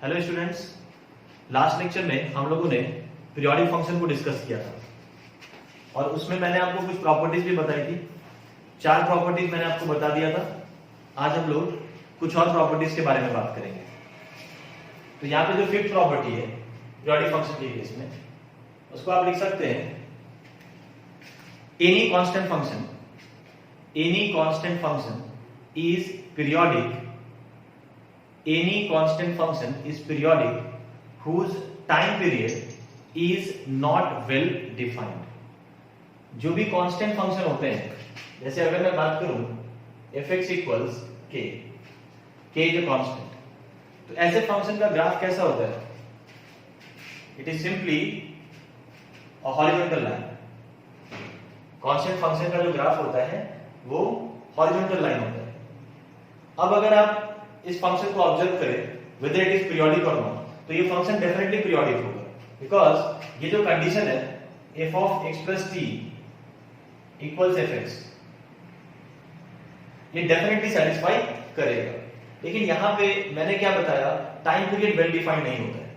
Hello students, last lecture में हम लोगों ने पीरियोडिक फंक्शन को डिस्कस किया था और उसमें मैंने आपको कुछ प्रॉपर्टीज भी बताई थी। 4 प्रॉपर्टीज मैंने आपको बता दिया था। आज हम लोग कुछ और प्रॉपर्टीज के बारे में बात करेंगे। तो यहाँ पे जो 5th प्रॉपर्टी है पीरियोडिक फंक्शन के केस में, उसको आप लिख सकते हैं any constant function is periodic. Any constant function is periodic whose time period is not well defined। जो भी कांस्टेंट फंक्शन होते हैं, जैसे अगर मैं बात करूं fx equals k is a constant, तो ऐसे फंक्शन का ग्राफ कैसा होता है? It is simply a horizontal line. Constant function का जो ग्राफ होता है वो हॉरिजॉन्टल लाइन होता है। अब अगर आप इस फंक्शन को ऑब्जर्व करें whether it is periodic or not, तो ये फंक्शन डेफिनेटली पीरियोडिक होगा, बिकॉज ये जो कंडीशन है f of x plus t equals fx, ये डेफिनेटली सेटिस्फाई करेगा। लेकिन यहां पे मैंने क्या बताया, टाइम पीरियड वेल डिफाइंड नहीं होता है,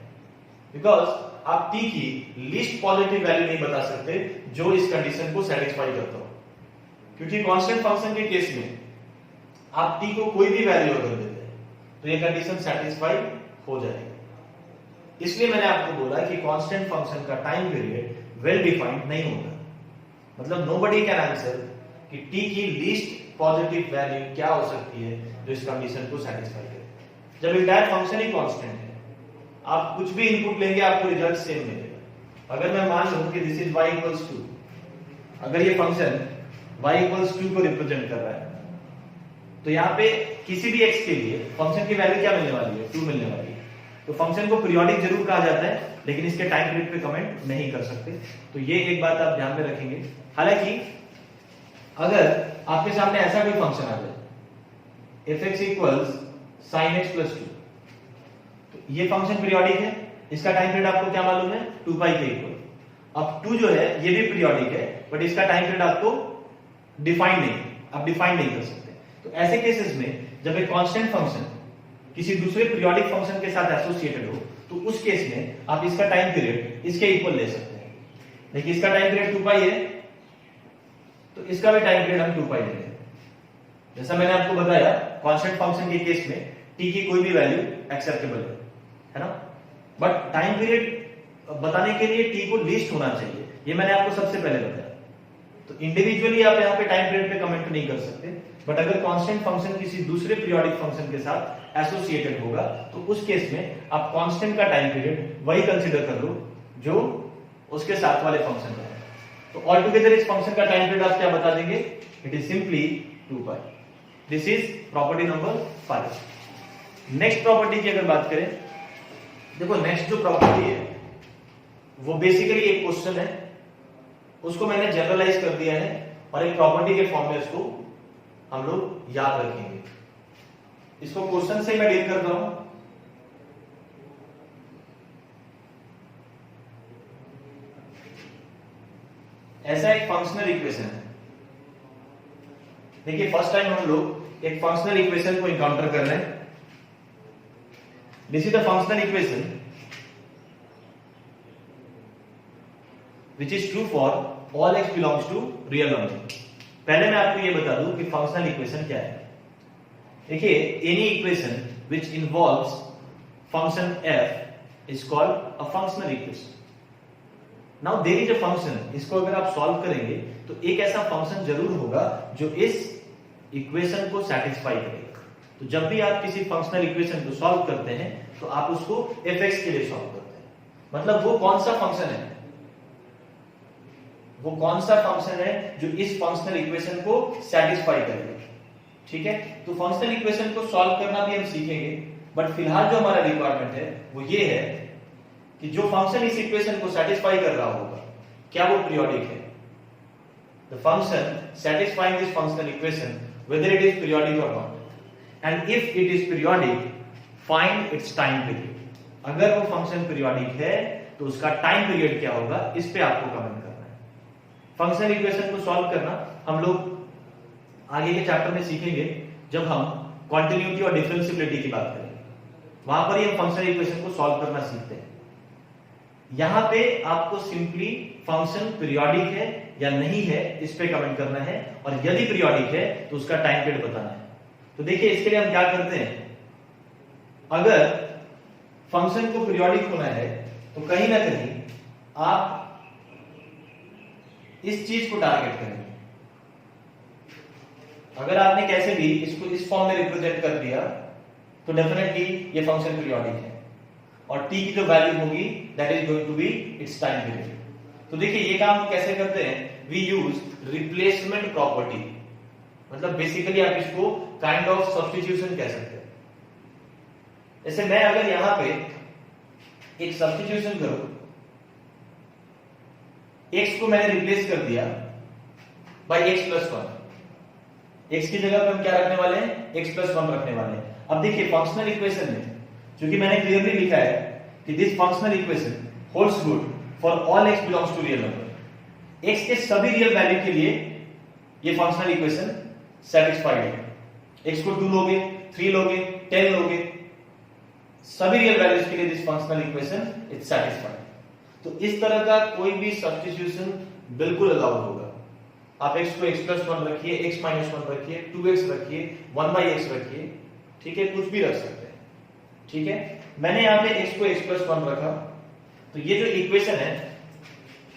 बिकॉज आप t की लीस्ट पॉजिटिव वैल्यू नहीं बता सकते जो इस कंडीशन को सेटिस्फाई करता हो, क्योंकि कांस्टेंट फंक्शन के केस में आप t को कोई भी वैल्यू अगर देते हैं तो ये कंडीशन सेटिस्फाई हो जाएगी। इसलिए मैंने आपको बोला कि कांस्टेंट फंक्शन का टाइम पीरियड वेल डिफाइंड नहीं होता। मतलब नोबडी कैन आंसर कि t की लीस्ट पॉजिटिव वैल्यू क्या हो सकती है जो इस कंडीशन को सेटिस्फाई करे। जब इंटायर फंक्शन ही कांस्टेंट है, आप कुछ भी इनपुट लेंगे आपको रिजल्ट सेम मिलेगा। अगर मैं मान लूं कि दिस इज y इक्वल्स 2, अगर ये फंक्शन y इक्वल्स 2 को रिप्रेजेंट कर रहा है, तो यहाँ पे किसी भी x के लिए फंक्शन की वैल्यू क्या मिलने वाली है? 2 मिलने वाली है। तो फंक्शन को पीरियोडिक जरूर कहा जाता है, लेकिन इसके टाइम पीरियड पे कमेंट नहीं कर सकते। तो ये एक बात आप ध्यान में रखेंगे। हालांकि अगर आपके सामने ऐसा कोई फंक्शन आ जाए fx equals sin x plus 2, तो ये फंक्शन पीरियोडिक है। इसका टाइम पीरियड आपको क्या मालूम है? 2 पाई के इक्वल। अब 2 जो है ये भी पीरियोडिक है, बट इसका टाइम पीरियड आपको डिफाइन नहीं कर सकते। तो ऐसे केसेस में जब एक कांस्टेंट फंक्शन किसी दूसरे पीरियोडिक फंक्शन के साथ एसोसिएटेड हो, तो उस केस में आप इसका टाइम पीरियड इसके इक्वल ले सकते हैं। देखिए इसका टाइम पीरियड 2 पाई है, तो इसका भी टाइम पीरियड हम 2 पाई लेंगे। जैसा मैंने आपको बताया, कांस्टेंट फंक्शन के केस में t की कोई भी वैल्यू एक्सेप्टेबल है ना, बट टाइम पीरियड बताने के लिए t को लीस्ट होना चाहिए, ये मैंने आपको सबसे पहले बताया। तो इंडिविजुअली आप यहाँ पे टाइम पीरियड पे कमेंट नहीं कर सकते, बट अगर कांस्टेंट फंक्शन किसी दूसरे पीरियोडिक फंक्शन के साथ एसोसिएटेड होगा, तो उस केस में आप कांस्टेंट का टाइम पीरियड वही कंसीडर कर लो जो उसके साथ वाले फंक्शन का है। तो ऑल टुगेदर इस फंक्शन का टाइम पीरियड आप क्या बता देंगे? It is simply 2 pi. This is property number 5। Next property की अगर बात करें, देखो नेक्स्ट जो प्रॉपर्टी है वो बेसिकली एक क्वेश्चन है, उसको मैंने जनरलाइज कर दिया है और एक प्रॉपर्टी के फॉर्म में उसको हम लोग याद रखेंगे। इसको क्वेश्चन से मैं डील करता हूं। ऐसा एक फंक्शनल इक्वेशन है। देखिए फर्स्ट टाइम हम लोग एक फंक्शनल इक्वेशन को एनकाउंटर कर रहे हैं। This is the functional equation which is true for all x belongs to real number. पहले मैं आपको ये बता दूं कि फंक्शनल इक्वेशन क्या है। देखिए any equation which involves function f is called a functional equation. Now there is a function, इसको अगर आप सॉल्व करेंगे तो एक ऐसा फंक्शन जरूर होगा जो इस इक्वेशन को सेटिस्फाई करेगा। तो जब भी आप किसी फंक्शनल इक्वेशन को सॉल्व करते हैं तो आप उसको fx के लिए सॉल्व करते हैं। मतलब वो कौन सा फंक्शन है, वो कौन सा फंक्शन है जो इस फंक्शनल इक्वेशन को सेटिस्फाई करेगा। ठीक है, तो फंक्शनल इक्वेशन को सॉल्व करना भी हम सीखेंगे, बट फिलहाल जो हमारा रिक्वायरमेंट है वो ये है कि जो फंक्शन इस इक्वेशन को सेटिस्फाई कर रहा होगा क्या वो पीरियोडिक है। The function satisfying this functional equation whether it is periodic or not, and if it is periodic find its time period। अगर वो फंक्शन पीरियोडिक है तो उसका टाइम पीरियड क्या होगा, इस पे आपको कमेंट करना है। फंक्शनल इक्वेशन को सॉल्व करना हम लोग आगे के चैप्टर में सीखेंगे जब हम कॉन्टिन्यूटी और डिफरेंशिएबिलिटी की बात करेंगे। वहां पर ही हम फंक्शनल इक्वेशन को सॉल्व करना सीखते हैं। यहां पे आपको सिंपली फंक्शन पीरियोडिक है या नहीं है इस पे कमेंट करना है, और यदि पीरियोडिक है तो उसका टाइम पीरियड बताना है। तो देखिए इसके लिए हम क्या करते हैं, अगर फंक्शन को पीरियोडिक होना है तो कहीं ना कहीं आप इस चीज को टारगेट करेंगे। अगर आपने कैसे भी इसको इस फॉर्म में रिप्रेजेंट कर दिया तो डेफिनेटली ये फंक्शन पीरियोडिक है, और t की जो वैल्यू होगी that is going to be its time period. तो देखिए ये काम कैसे करते हैं, वी यूज रिप्लेसमेंट प्रॉपर्टी, मतलब बेसिकली आप इसको काइंड ऑफ सब्स्टिट्यूशन कह सकते हैं। जैसे मैं अगर यहां पे एक सब्स्टिट्यूशन करूं, x को मैंने रिप्लेस कर दिया बाय x प्लस 1, x की जगह पर हम क्या रखने वाले हैं, x प्लस 1 रखने वाले हैं। अब देखिए फंक्शनल इक्वेशन में क्योंकि मैंने क्लियरली लिखा है कि this functional equation holds good for all x belongs to real number, x के सभी रियल वैल्यू के लिए ये फंक्शनल इक्वेशन सेटिस्फाइड है। x को 2 लोगे, 3 लोगे, 10 लोगे, सभी रियल वैल्यूज के लिए this functional equation is satisfied. तो इस तरह का कोई भी सब्स्टिट्यूशन बिल्कुल अलाउड होगा। आप x को x प्लस 1 रखिए, x माइनस 1 रखिए, 2x रखिए, 1/x रखिए, ठीक है, कुछ भी रख सकते हैं। ठीक है, मैंने यहां पे x को x प्लस 1 रखा, तो ये जो इक्वेशन है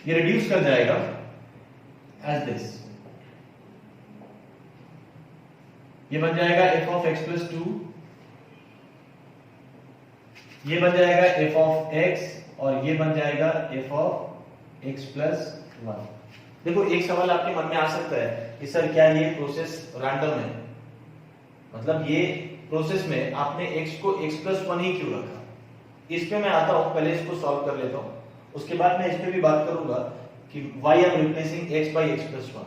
ये रिड्यूस कर जाएगा एज दिस, ये बन जाएगा f ऑफ x प्लस 2, ये बन जाएगा f ऑफ x, और ये बन जाएगा f ऑफ x प्लस 1। देखो एक सवाल आपके मन में आ सकता है कि सर क्या ये प्रोसेस रैंडम है, मतलब ये प्रोसेस में आपने x को x प्लस 1 ही क्यों रखा। इस पे मैं आता हूं, पहले इसको सॉल्व कर लेता हूं, उसके बाद मैं इस पे भी बात करूंगा कि why I am replacing x by x plus 1,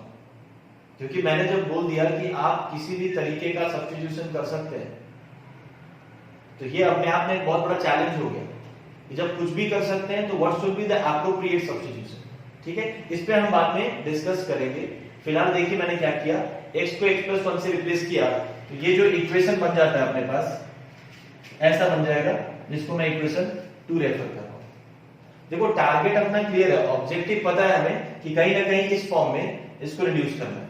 क्योंकि मैंने जब बोल दिया कि आप किसी भी तरीके का सब्स्टिट्यूशन कर सकते हैं तो ये अपने आप में एक बहुत बड़ा चैलेंज हो गया कि जब कुछ भी कर सकते हैं तो what should be the appropriate substitution. ठीक है, इस पे हम बाद में डिस्कस करेंगे। फिलहाल देखिए मैंने क्या किया, x को x प्लस 1 से रिप्लेस किया, तो ये जो इक्वेशन बन जाता है अपने पास ऐसा बन जाएगा, जिसको मैं इक्वेशन 2 रेफर कर रहा हूं। देखो टारगेट अपना क्लियर है, ऑब्जेक्टिव पता है हमें कि कहीं ना कहीं इस फॉर्म में इसको रिड्यूस करना है।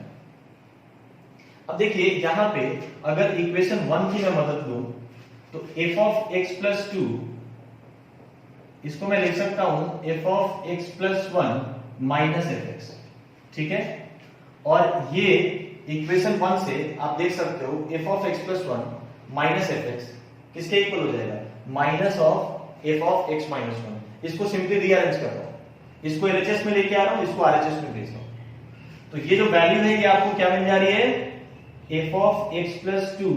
अब देखिए यहां पे अगर इक्वेशन 1 की मैं मदद लूं तो f ऑफ x प्लस 2, इसको मैं लिख सकता हूं f of x plus 1 minus fx, ठीक है, और ये इक्वेशन 1 से आप देख सकते हो f of x plus 1 minus fx किसके इक्वल हो जाएगा, minus of f of x minus 1। इसको सिंपली रीअरेंज कर रहा हूं, इसको LHS में लेके आ रहा हूं, इसको RHS में भेज रहा हूं, तो ये जो वैल्यू है ये आपको क्या मिल जा रही है, f of x plus 2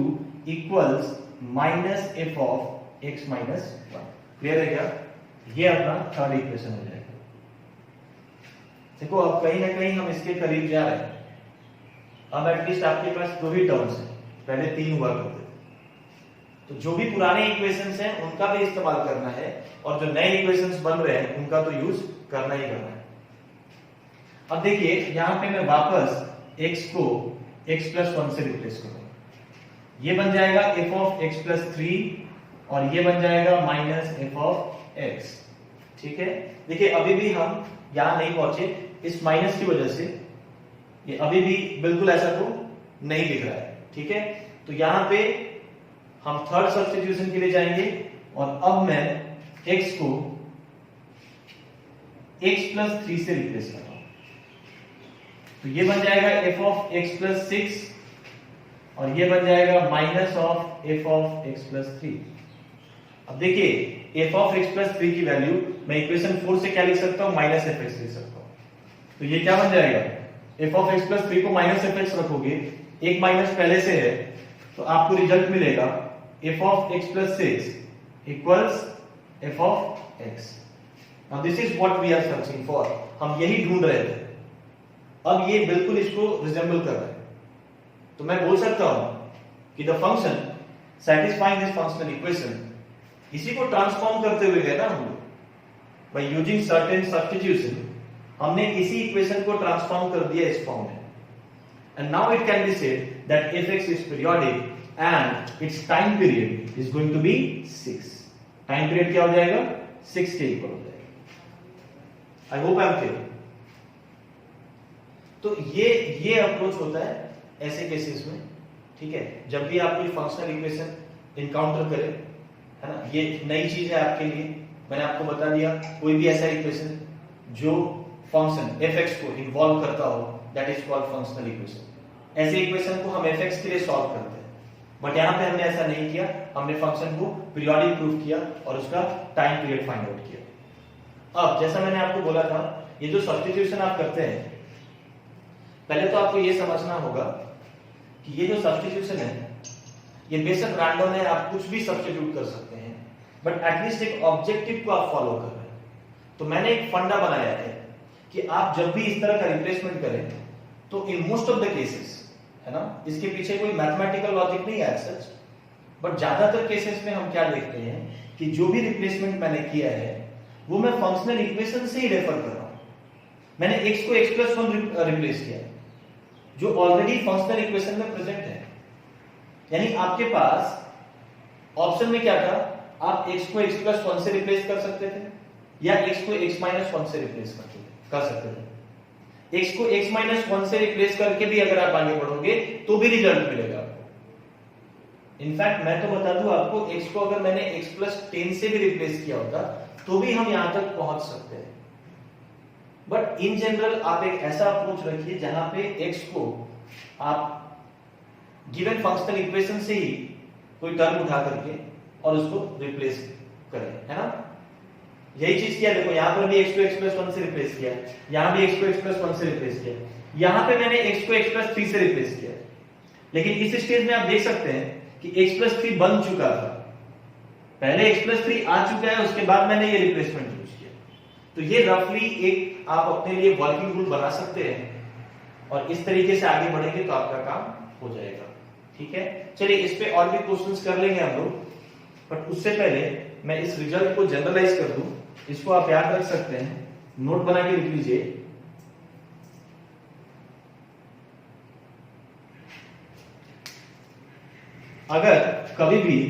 equals minus f of x minus 1। Clear है क्या, ये अपना थर्ड इक्वेशन हो जाएगा। देखो अब कहीं ना कहीं हम इसके करीब जा रहे हैं। अब एटलीस्ट आपके पास 2 ही टर्म्स हैं, पहले 3 हुआ करते थे। तो जो भी पुराने इक्वेशंस हैं उनका भी इस्तेमाल करना है, और जो नए इक्वेशंस बन रहे हैं उनका तो यूज करना ही करना है। अब देखिए यहां पे मैं वापस x को x प्लस 1 से रिप्लेस करूंगा, ये बन जाएगा f ऑफ x प्लस 3, और ये बन जाएगा माइनस f ऑफ x। ठीक है, देखिए अभी भी हम यहां नहीं पहुंचे, इस माइनस की वजह से ये अभी भी बिल्कुल ऐसा तो नहीं दिख रहा है। ठीक है, तो यहां पे हम थर्ड सब्स्टिट्यूशन के लिए जाएंगे, और अब मैं x को x प्लस 3 से रिप्लेस कर रहा हूं, तो ये बन जाएगा f ऑफ x प्लस 6, और ये बन जाएगा minus of f of x plus 3। अब देखिए f ऑफ x प्लस 3 की वैल्यू मैं इक्वेशन 4 से क्या लिख सकता हूं, माइनस fx लिख सकता हूं, तो ये क्या बन जाएगा, f ऑफ x प्लस 3 को माइनस fx रखोगे, एक माइनस पहले से है, तो आपको रिजल्ट मिलेगा f of x plus 6 equals f of x। Now this is what we are searching for, हम यही ढूंढ रहे थे। अब ये बिल्कुल इसको रिजेंबल कर रहा है, तो मैं बोल सकता हूं कि the function satisfying this functional equation, इसी को ट्रांसफॉर्म करते हुए गए ना हम लोग, बाय यूजिंग सर्टेन सब्स्टिट्यूशन हमने इसी इक्वेशन को ट्रांसफॉर्म कर दिया इस फॉर्म में, and now it can be said that fx is periodic and its time period is going to be 6। Time period क्या हो जाएगा? 6 के इक्वल हो जाएगा। I hope I am clear. तो ये अप्रोच होता है ऐसे केसेस में, ठीक है, जब भी आप कोई फंक्शनल इक्वेशन इनकाउंटर करें, है ना। ये नई चीज है आपके लिए, मैंने आपको बता दिया। कोई भी ऐसा इक्वेशन जो फंक्शन fx को इन्वॉल्व करता हो, that is called functional equation. ऐसे इक्वेशन को हम fx के लिए सॉल्व करते हैं, बट यहां पे हमने ऐसा नहीं किया। हमने फंक्शन को पीरियोडिक प्रूफ किया और उसका टाइम पीरियड फाइंड आउट किया। अब जैसा मैंने आपको बोला था, ये जो सब्स्टिट्यूशन आप करते हैं, पहले तो आपको ये समझना होगा कि ये जो सब्स्टिट्यूशन है ये बेशक रैंडम है, आप कुछ भी सब्स्टिट्यूट कर सकते हैं, बट एटलीस्ट एक ऑब्जेक्टिव को आप फॉलो कर रहे हैं। तो मैंने एक फंडा बनाया है कि आप जब भी इस तरह का रिप्लेसमेंट करें तो in most of the cases, है ना, इसके पीछे कोई मैथमेटिकल लॉजिक नहीं है सच, बट ज्यादातर केसेस में हम क्या देखते हैं कि जो भी रिप्लेसमेंट मैंने किया है वो मैं फंक्शनल इक्वेशन से ही रेफर कर रहा हूं। मैंने x को x+1 रिप्लेस किया जो ऑलरेडी फंक्शनल इक्वेशन में प्रेजेंट है। यानी आपके पास ऑप्शन में क्या था, आप x को x+1 से रिप्लेस कर सकते थे या x को x-1 से रिप्लेस कर सकते थे। x को x-1 से रिप्लेस करके भी अगर आप आगे बढ़ोगे तो भी रिजल्ट मिलेगा आपको। इनफैक्ट मैं तो बता दूं आपको, x को अगर मैंने x+10 से भी रिप्लेस किया होता तो भी हम यहां तक पहुंच सकते हैं। बट इन जनरल आप एक ऐसा अप्रोच रखिए जहां पे x को आप गिवन फंक्शनल इक्वेशन से ही कोई टर्म उठा करके और उसको रिप्लेस करें, है ना। यही चीज किया, देखो यहां पर भी x को x+1 से रिप्लेस किया, यहां भी x को x+1 से रिप्लेस किया, यहां पे मैंने x को x+3 से रिप्लेस किया। लेकिन इस स्टेज में आप देख सकते हैं कि x+3 बन चुका था, पहले x+3 आ चुका है, उसके बाद मैंने ये रिप्लेसमेंट यूज किया। तो ये रफली एक आप अपने लिए वर्किंग रूल बना सकते हैं और इस तरीके से आगे बढ़ेंगे तो आपका काम हो जाएगा, ठीक है। चलिए इस पे और भी क्वेश्चंस कर लेंगे हम लोग, बट उससे पहले मैं इस रिजल्ट को जनरलाइज कर दूं। इसको आप याद रख सकते हैं, नोट बना के लिख लीजिए। अगर कभी भी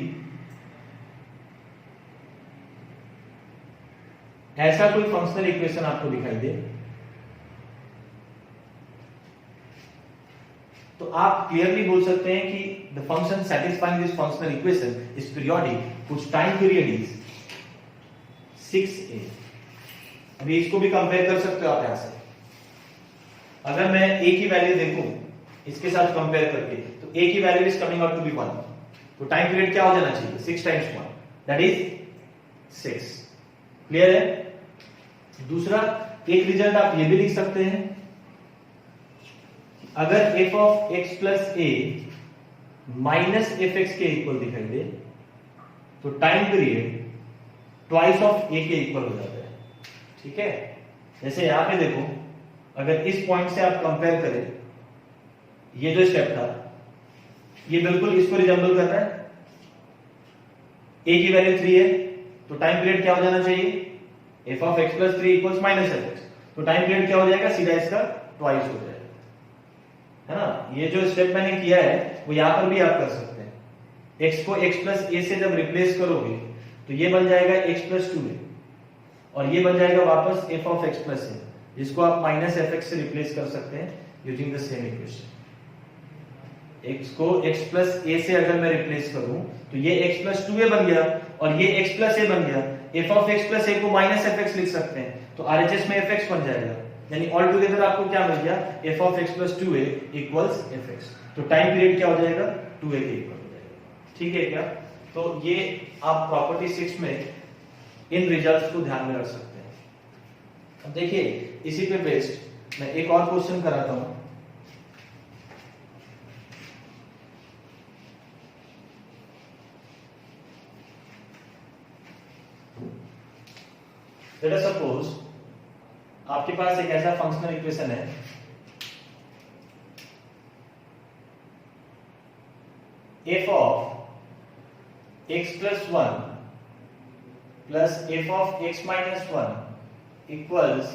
ऐसा कोई फंक्शनल इक्वेशन आपको दिखाई दे तो आप क्लियरली बोल सकते हैं कि the function satisfying this functional equation is periodic which time period is 6a। अभी इसको भी कंपेयर कर सकते हो आप यहां से। अगर मैं a की वैल्यू देखूं इसके साथ कंपेयर करके, तो a की value is coming out to be 1, तो टाइम पीरियड क्या हो जाना चाहिए? 6 टाइम्स 1 दैट इज 6। क्लियर है? दूसरा एक रिजल्ट आप ये भी लिख सकते हैं, अगर f of x plus a minus fx के इक्वल दिखाई दे तो time period twice of a के इक्वल हो जाता है, ठीक है। जैसे यहां पे देखो, अगर इस पॉइंट से आप कंपेयर करें, ये जो स्टेप था ये बिल्कुल इसको रिजेंबल कर रहा है। a की वैल्यू 3 है तो टाइम पीरियड क्या हो जाना चाहिए? f of x plus 3 equals minus fx, तो टाइम पीरियड क्या हो जाएगा? सीधा इसका ट्वाइस हो जाएगा, है ना। ये जो स्टेप मैंने किया है वो यहां पर भी आप कर सकते हैं। x को x प्लस a से जब रिप्लेस करोगे तो ये बन जाएगा x प्लस 2a और ये बन जाएगा वापस f of x plus a, जिसको आप माइनस fx से रिप्लेस कर सकते हैं using the same equation. x को x प्लस a से अगर मैं रिप्लेस करूं तो ये x प्लस 2a बन गया और ये x प्लस a बन गया। f of x plus a को माइनस fx लिख सकते हैं तो RHS में fx बन जाएगा, यानी ऑल टुगेदर आपको क्या मिल गया? f of x plus 2a equals fx, तो टाइम पीरियड क्या हो जाएगा? 2a के इक्वल हो जाएगा, ठीक है क्या। तो ये आप प्रॉपर्टी 6 में इन रिजल्ट्स को ध्यान में रख सकते हैं। अब देखिए इसी पे बेस्ड मैं एक और क्वेश्चन कराता हूं। लेट अस सपोज आपके पास एक ऐसा फंक्शनल इक्वेशन है f of x plus 1 plus f of x minus 1 equals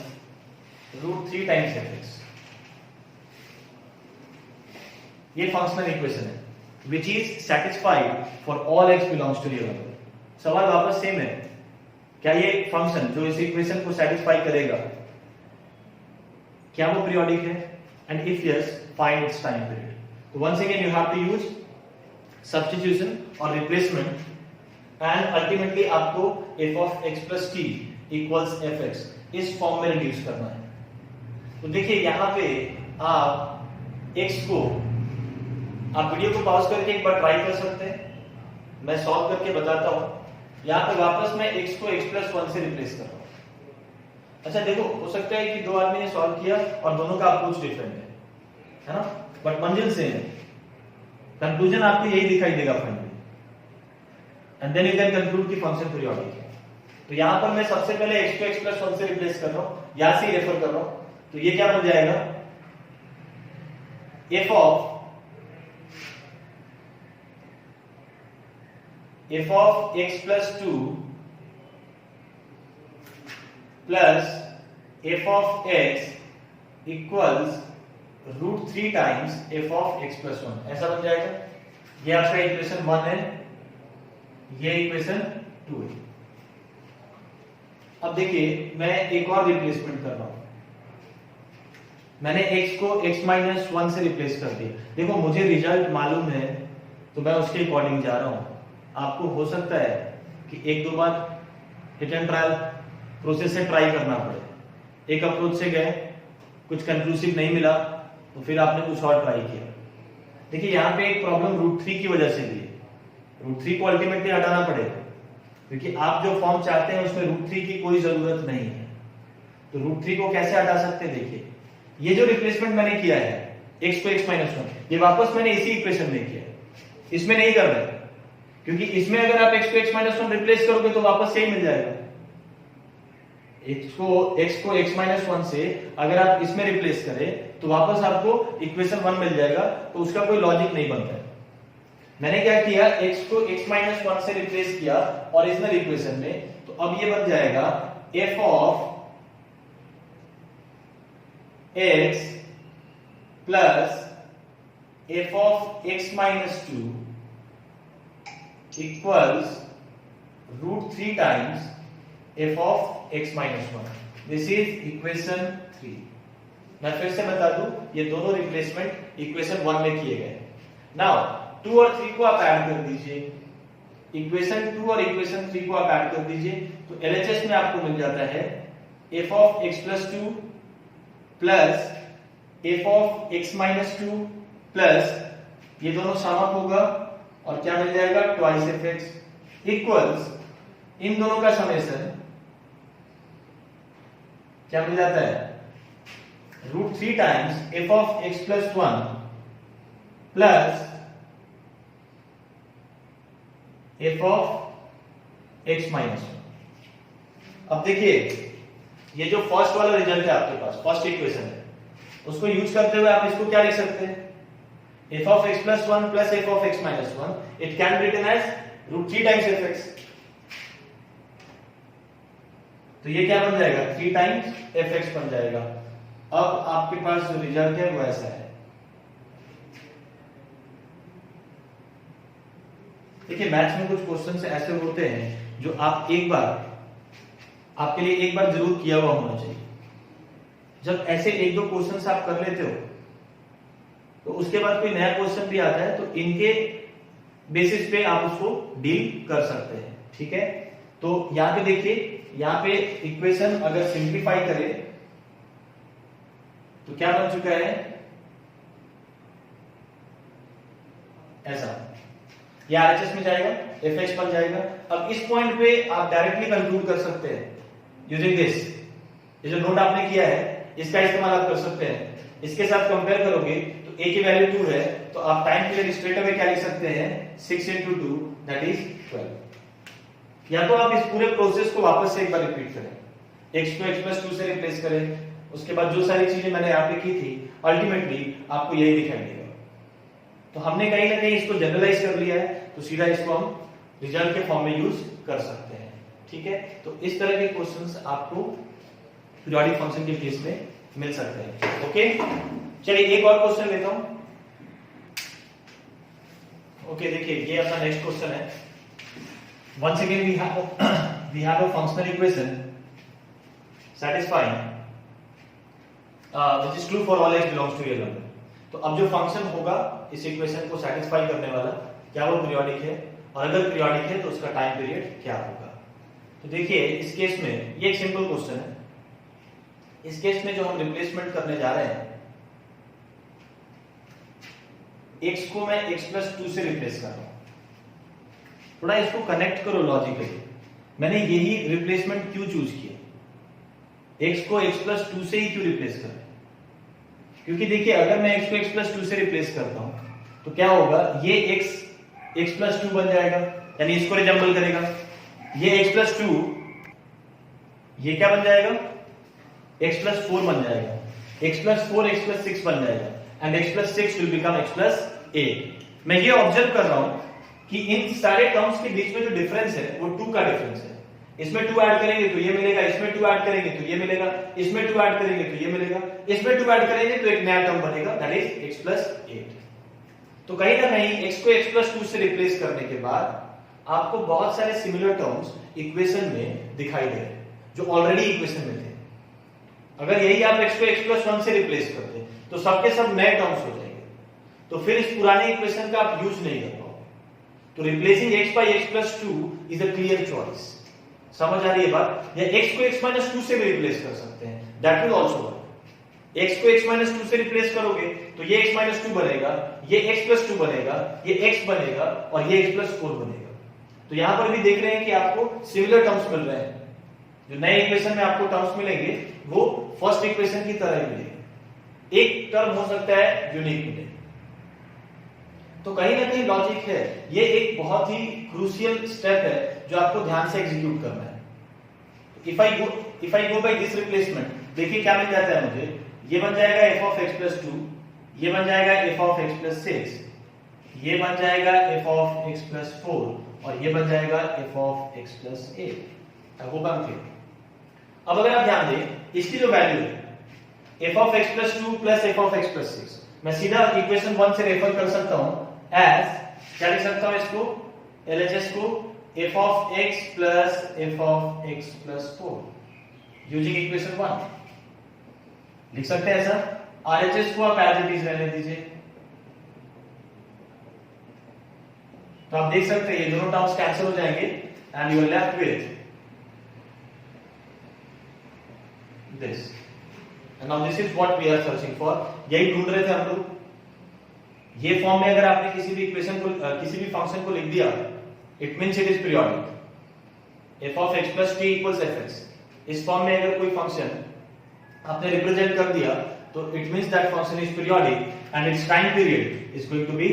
√3 times fx। ये फंक्शनल इक्वेशन है, which is satisfied for all x belongs to real number. सवाल वापस सेम है, क्या ये फंक्शन जो इस इक्वेशन को सेटिस्फाई करेगा क्या वो पीरियोडिक है, and if yes find its time period. तो once again you have to use substitution और रिप्लेसमेंट, एंड अल्टीमेटली आपको f of x plus t equals fx इस फॉर्म में रिड्यूस करना है। तो देखिए यहां पे आप x को, आप वीडियो को पॉज करके एक बार ट्राई कर सकते हैं, मैं सॉल्व करके बताता हूं। यहां पे वापस मैं x को x प्लस 1 से रिप्लेस कर रहा हूं। अच्छा देखो, हो सकता है कि दो आदमी ने सॉल्व किया और दोनों का अप्रोच डिफरेंट है ना, बट मंजिल सेम है, कंक्लूजन आपको यही दिखाई देगा finally, and then you can conclude कि फंक्शन पीरियोडिक है। तो यहां पर मैं सबसे पहले x को x प्लस 1 से रिप्लेस कर रहा हूं, यहां से रेफर कर रहा हूं, तो ये क्या बन जाएगा, f of x plus 2 plus f of x equals √3 times f of x plus 1, ऐसा बन जाएगा। ये आपका इक्वेशन 1 है, ये इक्वेशन 2 है। अब देखिए मैं एक और रिप्लेसमेंट कर रहा हूं, मैंने x को x माइनस 1 से रिप्लेस कर दिया। देखो मुझे रिजल्ट मालूम है तो मैं उसके अकॉर्डिंग जा रहा हूं, आपको हो सकता है कि एक दो बार हिट एंड ट्रायल प्रोसेस से ट्राई करना पड़े। एक अप्रोच से गए, कुछ कंक्लूसिव नहीं मिला तो फिर आपने कुछ और ट्राई किया। देखिए यहाँ पे एक प्रॉब्लम √3 की वजह से भी है, √3 को अल्टीमेटली हटाना पड़ेगा, क्योंकि आप जो फॉर्म चाहते हैं उसमें √3 की कोई जरूरत नहीं है। तो √3 को कैसे हटा सकते हैं, देखिए ये जो रिप्लेसमेंट मैंने किया है x को x माइनस 1, ये वापस मैंने इसी इक्वेशन में किया है, इसमें नहीं कर रहे, क्योंकि इसमें अगर आप x को x माइनस 1 रिप्लेस करोगे तो वापस यही मिल जाएगा। x को x माइनस 1 से अगर आप इसमें रिप्लेस करें तो वापस आपको इक्वेशन 1 मिल जाएगा, तो उसका कोई लॉजिक नहीं बनता है। मैंने क्या किया, x को x माइनस 1 से रिप्लेस किया ओरिजिनल इक्वेशन में, तो अब ये बन जाएगा f of x plus f of x minus 2 equals √3 times f of x minus 1। This is equation 3। मैं फिर से बता दूं, ये दोनों रिप्लेसमेंट इक्वेशन 1 में किए गए। नाउ 2 और 3 को आप ऐड कर दीजिए, इक्वेशन 2 और इक्वेशन 3 को आप ऐड कर दीजिए, तो LHS में आपको मिल जाता है f of x plus 2 plus f of x minus 2 plus ये दोनों सम अप होगा और क्या मिल जाएगा, ट्वाइस fx इक्वल्स इन दोनों का समेशन क्या मिल जाता है, √3 times f of x plus 1 plus f of x minus 1। अब देखिए ये जो फर्स्ट वाला रिजल्ट है आपके पास, फर्स्ट इक्वेशन है, उसको यूज करते हुए आप इसको क्या लिख सकते हैं, f of x plus 1 plus f of x minus 1, it can be written as √3 times fx। तो ये क्या बन जाएगा, 3 टाइम्स fx बन जाएगा। अब आपके पास जो रिजल्ट है वो ऐसा है। देखिए मैथ्स में कुछ क्वेश्चंस ऐसे होते हैं जो आप एक बार, आपके लिए एक बार जरूर किया हुआ होना चाहिए। जब ऐसे एक दो क्वेश्चंस आप कर लेते हो तो उसके बाद कोई नया क्वेश्चन भी आता है तो इनके बेसिस पे आप उसको डील कर सकते हैं, ठीक है। तो यहां पे देखिए, यहां पे इक्वेशन अगर सिंप्लीफाई करें तो क्या बन चुका है, ऐसा, ये RHS में जाएगा, fx बन जाएगा। अब इस पॉइंट पे आप डायरेक्टली कंक्लूड कर सकते हैं यूजिंग दिस, ये जो नोट आपने किया है इसका इस्तेमाल आप कर सकते हैं। इसके साथ कंपेयर करोगे तो a की वैल्यू 2 है, तो आप टाइम पीरियड स्ट्रेट अवे क्या लिख सकते हैं, 6 × 2 दैट इज 12। या तो आप इस पूरे प्रोसेस को वापस से एक बार रिपीट करें, x को x प्लस 2 से रिप्लेस करें, उसके बाद जो सारी चीजें मैंने यहाँ पे की थी अल्टीमेटली आपको यही दिखाई देगा। तो हमने कहीं ना कहीं इसको जनरलाइज कर लिया है, तो सीधा इसको हम रिजल्ट के फॉर्म में यूज कर सकते हैं, ठीक है। तो इस तरह के क्वेश्चंस आपको पीरियोडिक फंक्शन के केस में मिल सकते हैं, ओके। चलिए एक और क्वेश्चन लेता हूं, ओके देखिए ये अपना नेक्स्ट क्वेश्चन है. Once again we have a functional equation satisfying which is true for all x belongs to a number. तो अब जो फंक्शन होगा इस इक्वेशन को सेटिस्फाई करने वाला, क्या वो पीरियोडिक है, और अगर पीरियोडिक है तो उसका टाइम पीरियड क्या होगा. तो देखिए इस केस में ये एक सिंपल क्वेश्चन है. इस केस में जो हम रिप्लेसमेंट करने जा रहे हैं, x को मैं x प्लस 2 से रिप्लेस कर रहा हूं. थोड़ा इसको कनेक्ट करो लॉजिकली. मैंने यही रिप्लेसमेंट क्यों चूज किया, x को x प्लस 2 से ही क्यों रिप्लेस कर रहे हैं? क्योंकि देखिए अगर मैं x को x प्लस 2 से रिप्लेस करता हूं तो क्या होगा, ये x प्लस 2 बन जाएगा, यानी इसको रिजेंबल करेगा. ये x प्लस 2 ये क्या बन जाएगा, x प्लस 4 बन जाएगा. x प्लस 4 x प्लस 6 बन जाएगा and x plus 6 will become x plus 8. मैं ये ऑब्जर्व कर रहा हूं कि इन सारे टर्म्स के बीच में जो डिफरेंस है वो 2 का डिफरेंस है. इसमें 2 ऐड करेंगे तो ये मिलेगा, इसमें 2 ऐड करेंगे तो ये मिलेगा, इसमें 2 ऐड करेंगे तो ये मिलेगा, इसमें 2 ऐड करेंगे तो एक नया टर्म बनेगा, दैट इज x प्लस 8. तो कहीं ना कहीं x को x प्लस 2 से रिप्लेस करने के बाद आपको बहुत सारे सिमिलर टर्म्स इक्वेशन में दिखाई दे रहे हैं जो ऑलरेडी इक्वेशन में थे. अगर यही आप x को x प्लस 1 से रिप्लेस करते तो सबके सब नए टर्म्स हो जाएंगे, तो फिर इस पुराने इक्वेशन का आप यूज नहीं कर पाओगे. तो replacing x by x plus 2 is a clear choice. समझ आ रही है बात? या x को x minus 2 से भी रिप्लेस कर सकते हैं, that will also work. x को x minus 2 से रिप्लेस करोगे तो ये x minus 2 बनेगा, ये x plus 2 बनेगा, ये x बनेगा और ये x plus 4 बनेगा. तो यहां पर भी देख रहे हैं कि आपको सिमिलर टर्म्स मिल रहे हैं. जो नए इक्वेशन में आपको टर्म्स मिलेंगे वो फर्स्ट इक्वेशन की तरह ही मिलेंगे. एक टर्म हो सकता है यूनिक मिले. तो कहीं ना कहीं लॉजिक है. ये एक बहुत ही क्रूशियल स्टेप है जो आपको ध्यान से एग्जीक्यूट करना है. If I go by this replacement, देखिए क्या मिल जाता है मुझे. ये बन जाएगा f of x plus 2, ये बन जाएगा f of x plus 6, ये बन जाएगा f of x plus 4 और ये बन जाएगा f of x plus 8. I hope I am clear. अब अगर आप ध्यान दें इसकी जो वैल्यू है f of x plus 2 plus f of x plus 6, मैं सीधा इक्वेशन 1 से रेफर कर सकता हूं एज, क्या लिख सकता हूं इसको, LHS को f of x plus f of x plus 4 using equation 1 लिख सकते हैं ऐसा. RHS को आप एज इट इज रहने दीजिए. तो आप देख सकते हैं ये दोनों टर्म्स कैंसिल हो जाएंगे and you are left with this. And now this is what we are searching for. यही ढूंढ रहे थे हम लोग. ये फॉर्म में अगर आपने किसी भी इक्वेशन को किसी भी फंक्शन को लिख दिया, it means it is periodic. f of x plus t equals fx. इस फॉर्म में अगर कोई फंक्शन आपने रिप्रेजेंट कर दिया तो it means that function is periodic and its time period is going to be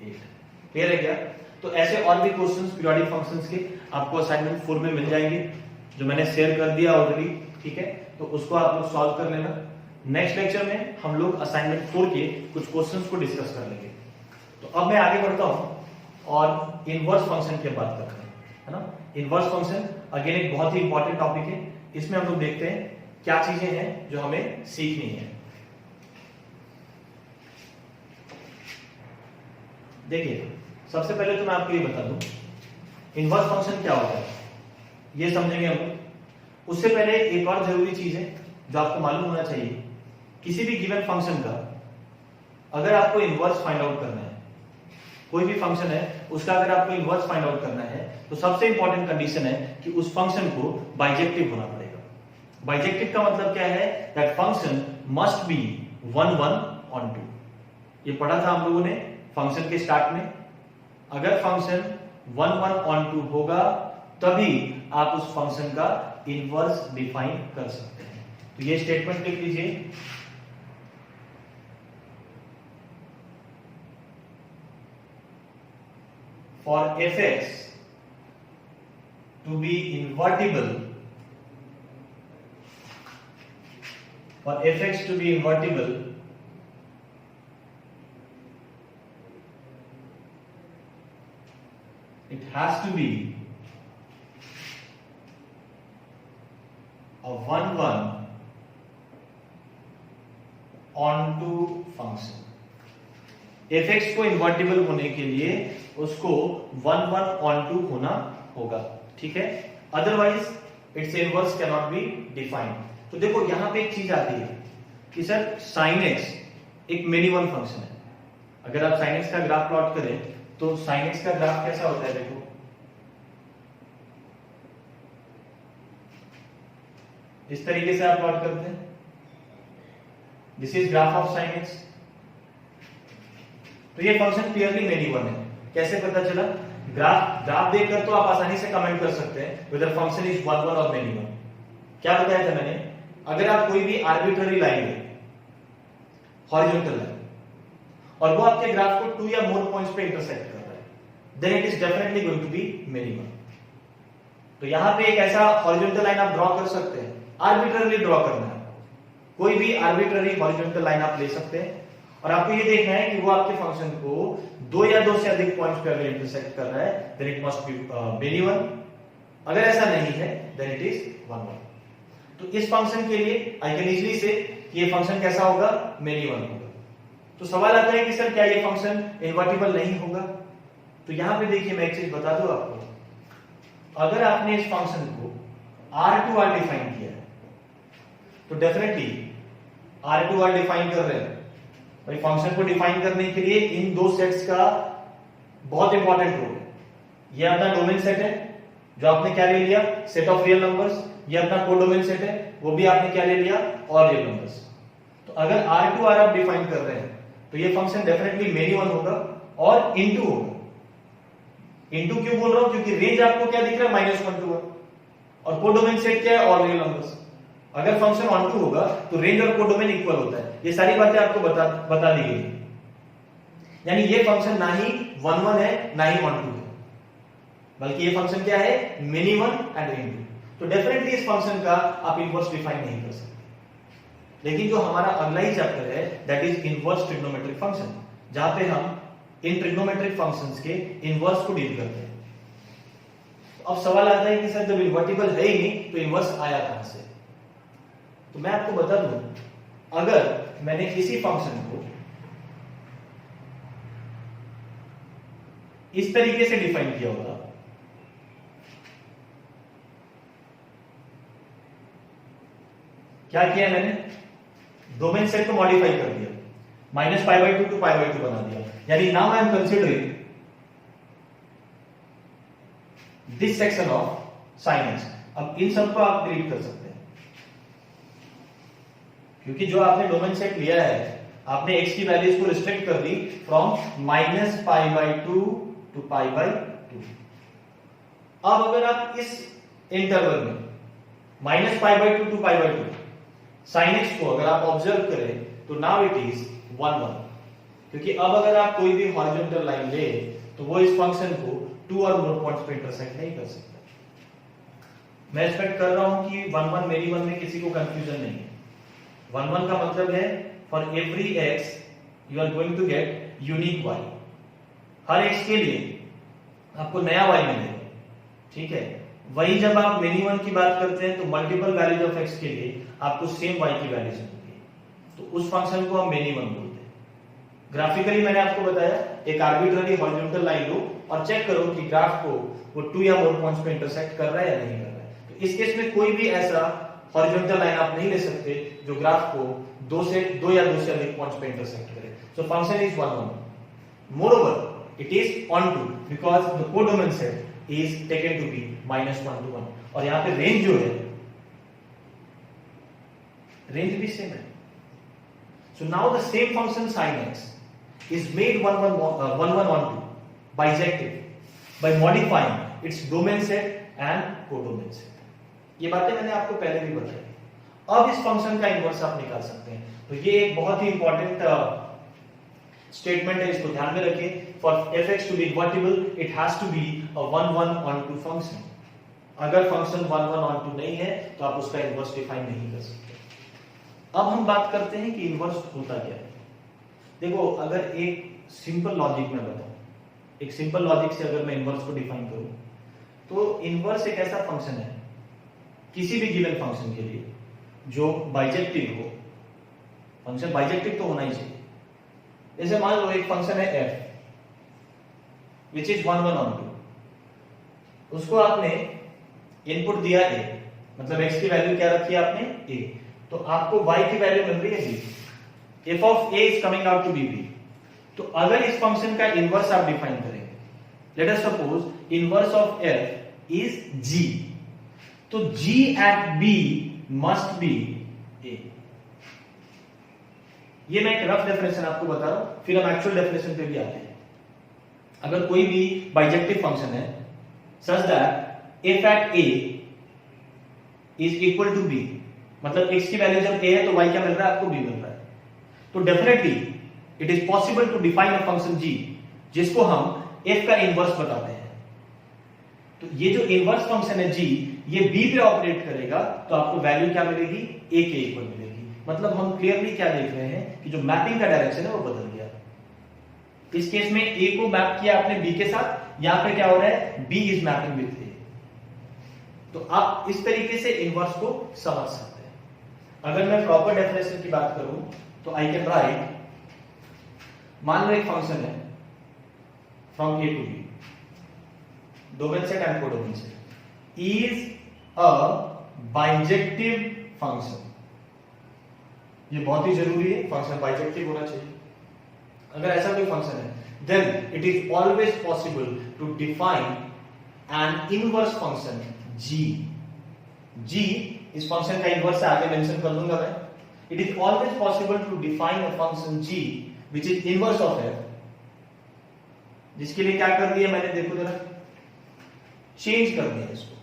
8. Clear है क्या? तो ऐसे और भी क्वेश्चंस पीरियोडिक फंक्शंस के आपको असाइनमेंट 4 में मिल जाएंगे जो मैंने शेयर कर दिया ऑलरेडी. ठीक है, तो उसको आप लोग सॉल्व कर लेना. नेक्स्ट लेक्चर में हम लोग असाइनमेंट 4 के कुछ क्वेश्चंस को डिस्कस कर लेंगे. तो अब मैं आगे बढ़ता हूं और इनवर्स फंक्शन की बात करते हैं, है ना. इनवर्स फंक्शन अगेन एक बहुत ही इंपॉर्टेंट टॉपिक है. इसमें हम लोग देखते हैं क्या चीजें हैं जो हमें सीखनी है. देखिए सबसे पहले तो मैं आपको ये बता दूं इनवर्स फंक्शन क्या होता है, ये समझेंगे हम लोग. उससे पहले एक और जरूरी चीज है जो आपको मालूम होना चाहिए. किसी भी गिवन फंक्शन का अगर आपको इनवर्स फाइंड आउट करना है, कोई भी फंक्शन है उसका अगर आपको इनवर्स फाइंड आउट करना है तो सबसे इंपॉर्टेंट कंडीशन है कि उस फंक्शन को बाइजेक्टिव होना पड़ेगा. बाइजेक्टिव का मतलब क्या है, that function must be 1 1 on 2. ये पढ़ा था हम लोगों ने फंक्शन के स्टार्ट में. अगर फंक्शन 1 1 on 2 होगा तभी आप उस फंक्शन का इनवर्स डिफाइन कर सकते हैं. तो ये स्टेटमेंट लिख लीजिए. For fx to be invertible, for fx to be invertible, it has to be a 1 1 onto function. fx को इन्वर्टिबल होने के लिए उसको 1 1 on 2 होना होगा, ठीक है, otherwise it's inverse can not be defined. तो देखो यहां पे एक चीज आती है कि सर sin x एक मिनिमम फंक्शन है। अगर आप sin x का ग्राफ प्लॉट करें तो sin x का ग्राफ कैसा होता है, देखो इस तरीके से आप प्लॉट करते हैं, this is graph of sin x। तो ये फंक्शन क्लियरली मिनिमम है। कैसे पता चला? ग्राफ देखकर तो आप आसानी से कमेंट कर सकते हैं वेदर फंक्शन इज 1 1 और मिनिमम। क्या बताया था मैंने? अगर आप कोई भी आर्बिट्ररी लाइन ले, हॉरिजॉन्टल लाइन, और वो आपके ग्राफ को 2 या मोर पॉइंट्स पे इंटरसेक्ट कर रहा है, then it is definitely going to be minimum. तो यहां पे एक ऐसा हॉरिजॉन्टल लाइन आप ड्रॉ कर सकते हैं, आर्बिट्ररी ड्रॉ करना है, कोई भी आर्बिट्ररी हॉरिजॉन्टल लाइन आप ले सकते हैं, और आपको ये देखना है कि वो आपके फंक्शन को 2 या 2 से अधिक पॉइंट्स पे अगर इंटरसेक्ट कर रहा है, then it must be minimum. अगर ऐसा नहीं है, देन इट इज 1 1। तो इस फंक्शन के लिए आई कैन इजीली से कि ये फंक्शन कैसा होगा, मिनिमम होगा। तो सवाल आता है कि सर क्या ये फंक्शन इन्वर्टिबल नहीं होगा? तो यहां पे देखिए मैं एक चीज बता दूं आपको, अगर आपने इस फंक्शन को R2R डिफाइन किया है तो डेफिनेटली R2R डिफाइन कर रहे हैं भाई, फंक्शन को डिफाइन करने के लिए इन दो सेट्स का बहुत इंपॉर्टेंट रोल है। ये अपना डोमेन सेट है जो आपने क्या ले लिया, सेट ऑफ रियल नंबर्स। ये अपना कोडोमेन सेट है, वो भी आपने क्या ले लिया, और रियल नंबर्स। तो अगर R2R आप डिफाइन कर रहे हैं तो ये फंक्शन डेफिनेटली मिनिमम होगा और इनटू होगा। इनटू क्यों बोल रहा हूं? क्योंकि रेंज आपको क्या दिख रहा है, -1 to 1, और कोडोमेन सेट क्या है, और रियल नंबर्स। अगर फंक्शन ऑन टू होगा तो रेंज और कोडोमेन इक्वल होता है। ये सारी बातें आपको बता दी गई, यानी ये फंक्शन ना ही 1 1 है ना ही 1 2 है, बल्कि ये फंक्शन क्या है, मिनिमम एंड इनटू। तो डेफिनेटली इस फंक्शन का आप इनवर्स डिफाइन नहीं कर सकते। लेकिन जो हमारा अगला ही चैप्टर है that is inverse trigonometric function, जहां पे हम इन ट्रिग्नोमेट्रिक फंक्शंस के इनवर्स को डील करते हैं। तो अब सवाल आता है कि सर जब इन्वर्टिबल है ही नहीं तो इनवर्स आया कहां से? तो मैं आपको बता दूं, अगर मैंने किसी फंक्शन को इस तरीके से डिफाइन किया होगा, क्या किया मैंने, डोमेन सेट को मॉडिफाई कर दिया, -π/2 to π/2 बना दिया, यानी now I am considering this section of sin x। अब इन सबको आप डिलीट कर सकते हैं, क्योंकि जो आपने डोमेन सेट लिया है, आपने x की वैल्यूज को रिस्ट्रिक्ट कर दी फ्रॉम -π/2 to π/2। अब अगर आप इस इंटरवल में -π/2 to π/2 sin x को अगर आप ऑब्जर्व करें तो नाउ इट इज 1 1, क्योंकि अब अगर आप कोई भी हॉरिजॉन्टल लाइन ले तो वो इस फंक्शन को 2 और मोर पॉइंट्स पे इंटरसेक्ट नहीं कर सकता। मैं एक्सपेक्ट कर रहा हूं कि 1 1 मेरी 1 में किसी को कंफ्यूजन नहीं है। 1 1 का मतलब है for every x you are going to get unique y। हर x के लिए आपको नया y मिलेगा, ठीक है। वही जब आप मिनिमम की बात करते हैं तो मल्टीपल वैल्यूज ऑफ x के लिए आपको सेम y की वैल्यूज मिलती है, तो उस फंक्शन को हम मिनिमम बोलते हैं। ग्राफिकली मैंने आपको बताया, एक आर्बिट्ररी हॉरिजॉन्टल लाइन लो और चेक करो कि ग्राफ को वो 2 या मोर पॉइंट्स पे इंटरसेक्ट कर रहा है या नहीं कर रहा है। तो इस केस में कोई भी ऐसा हॉरिजॉन्टल लाइन आप नहीं ले सकते जो ग्राफ को 2 या 2 से अधिक पॉइंट्स पे इंटरसेक्ट करे। So function is 1 1। Moreover it is onto because the codomain set is taken to be -1 to 1, और यहां पे रेंज जो है, रेंज भी सेम है। So now the same function sin x is made 1 1 on 2 bijective by modifying its domain set and codomain set। ये बातें मैंने आपको पहले भी बताई। अब इस फंक्शन का इनवर्स आप निकाल सकते हैं। तो ये एक बहुत ही इंपॉर्टेंट स्टेटमेंट है, इसको ध्यान में रखिए। For fx to be invertible it has to be a 1 1 on 2 function. अगर फंक्शन 1 1 on 2 नहीं है तो आप उसका इनवर्स डिफाइन नहीं कर सकते। अब हम बात करते हैं कि इनवर्स होता क्या है। देखो, अगर एक सिंपल लॉजिक में बताऊं, एक सिंपल लॉजिक से अगर मैं इनवर्स को डिफाइन करूं, तो इनवर्स एक ऐसा फंक्शन है किसी भी गिवन फंक्शन के लिए जो बाइजेक्टिव हो। फंक्शन बाइजेक्टिव तो होना ही चाहिए, जैसे मान लो एक फंक्शन है f विच इज 1 1 ऑन 2, उसको आपने इनपुट दिया a, मतलब x की वैल्यू क्या रखी है आपने a, तो आपको y की वैल्यू मिल रही है b, f of a is coming out to be b। तो अगर इस फंक्शन का इनवर्स आप डिफाइन करेंगे, let us suppose inverse of f is g, तो g at b must be a। ये मैं एक रफ डेफिनेशन आपको बता रहा हूं, फिर हम एक्चुअल डेफिनेशन पे भी आते हैं। अगर कोई भी बाइजेक्टिव फंक्शन है such that f at a is equal to b, मतलब x की वैल्यू जब a है तो y क्या मिल रहा है आपको b मिल रहा है, तो definitely it is possible to define a function g जिसको हम f का इनवर्स बताते हैं। तो ये जो इनवर्स फंक्शन है g, ये b पे ऑपरेट करेगा तो आपको वैल्यू क्या मिलेगी a के इक्वल मिलेगी। मतलब हम क्लियरली क्या देख रहे हैं कि जो मैपिंग का डायरेक्शन है वो बदल गया। इस केस में a को मैप किया आपने b के साथ, यहां पे क्या हो रहा है b is mapping with a। तो आप इस तरीके से इनवर्स को समझ सकते हैं। अगर मैं प्रॉपर डेफिनेशन की बात करूं तो आई कैन राइट, मान लो एक फंक्शन है from a to b, domain set and codomain set is a bijective function. ये बहुत ही जरूरी है, फंक्शन बाइजेक्टिव होना चाहिए। अगर ऐसा कोई फंक्शन है then it is always possible to define an inverse function g। g इस फंक्शन का इनवर्स है, आगे मेंशन कर दूंगा मैं। It is always possible to define a function g which is inverse of f, जिसके लिए क्या कर दिया मैंने, देखो जरा, चेंज कर दिया इसको।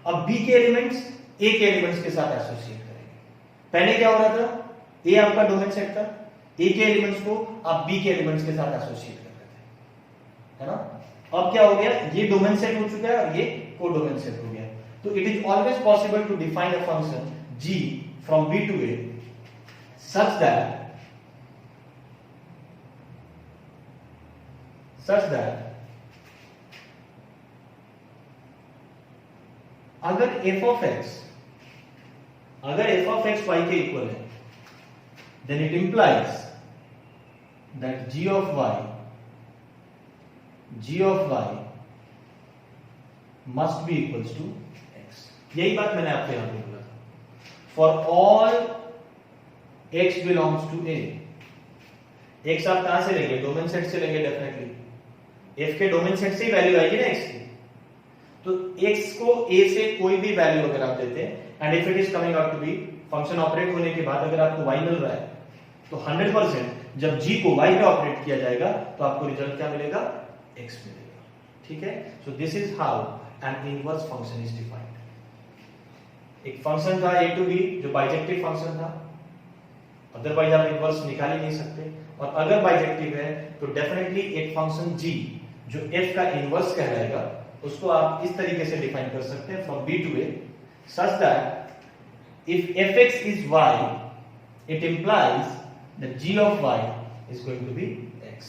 अब b के एलिमेंट्स a के एलिमेंट्स के साथ एसोसिएट करेंगे। पहले क्या हो रहा था, a आपका डोमेन सेट था, a के एलिमेंट्स को आप b के एलिमेंट्स के साथ एसोसिएट कर रहे थे, है ना। अब क्या हो गया, ये डोमेन सेट हो चुका है और ये कोडोमेन सेट हो गया। तो it is always possible to define a function g फ्रॉम b to a such that अगर f of x y के इक्वल है, then it implies that g of y must be equals to x। यही बात मैंने आपको यहां पे बोला था। For all x belongs to a, x आप कहां से लेंगे, डोमेन सेट से लेंगे डेफिनेटली। f के डोमेन सेट से ही वैल्यू आएगी ना x की, तो x को a से कोई भी वैल्यू अगर आप देते हैं and if it is coming out to be, function operate होने के बाद अगर आपको y मिल रहा है तो 100% जब g को y पे ऑपरेट किया जाएगा तो आपको रिजल्ट क्या मिलेगा, x मिलेगा। ठीक है, so this is how an inverse function is defined. एक फंक्शन था a टू b जो बाइजेक्टिव फंक्शन था, अदरवाइज आप इनवर्स निकाल ही नहीं सकते। और अगर बाइजेक्टिव है तो डेफिनेटली एक फंक्शन g जो f का इनवर्स कहलाएगा उसको आप इस तरीके से डिफाइन कर सकते हैं from b to a such that if fx is y it implies that g of y is going to be x।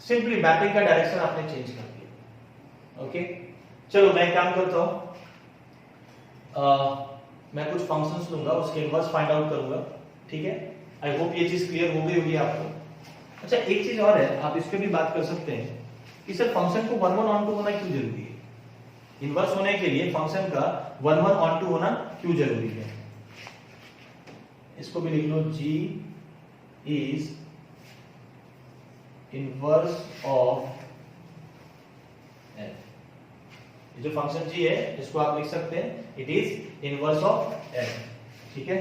Simply mapping का डायरेक्शन आपने चेंज कर दिया। ओके, चलो मैं काम करता हूं, मैं कुछ फंक्शंस लूंगा, उसके इनवर्स फाइंड आउट करूंगा। ठीक है, आई होप ये चीज क्लियर हो गई होगी आपको। अच्छा, एक चीज और है, आप इस पे भी बात कर सकते हैं कि सर फंक्शन को 1 1 ऑन टू होना क्यों जरूरी है। इनवर्स होने के लिए फंक्शन का 1 1 ऑन टू होना क्यों जरूरी है। इसको भी लिख लो, g is inverse of f। जो फंक्शन g है इसको आप लिख सकते हैं it is inverse of f। ठीक है,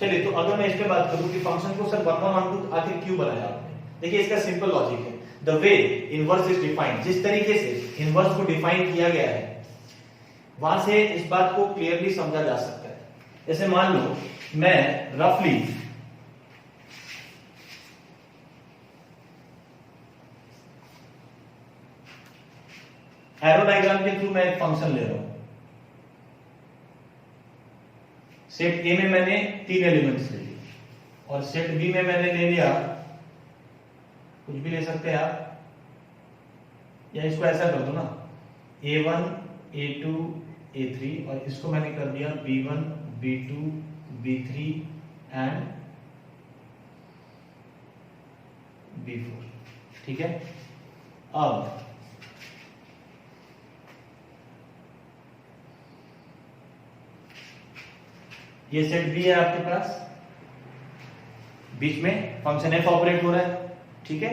चलिए, तो अगर मैं इस पे बात करूं कि फंक्शन को सर 1 1 ऑन टू आखिर क्यों बनाया आपने, देखिए इसका सिंपल लॉजिक है। The way inverse is defined, जिस तरीके से इनवर्स को डिफाइन किया गया है वहां से इस बात को क्लियरली समझा जा सकता है। जैसे मान लो मैं रफली एरो डायग्राम के थ्रू मैं एक फंक्शन ले रहा हूं। सेट ए में मैंने 3 एलिमेंट्स ले लिए और सेट बी में मैंने ले लिया, कुछ भी ले सकते हैं आप, या इसको ऐसा कर दो ना, a1 a2 a3 और इसको मैंने कर दिया b1 b2 b3 and B4, ठीक है। अब ये सेट B है आपके पास, बीच में फंक्शन f ऑपरेट हो रहा है, ठीक है।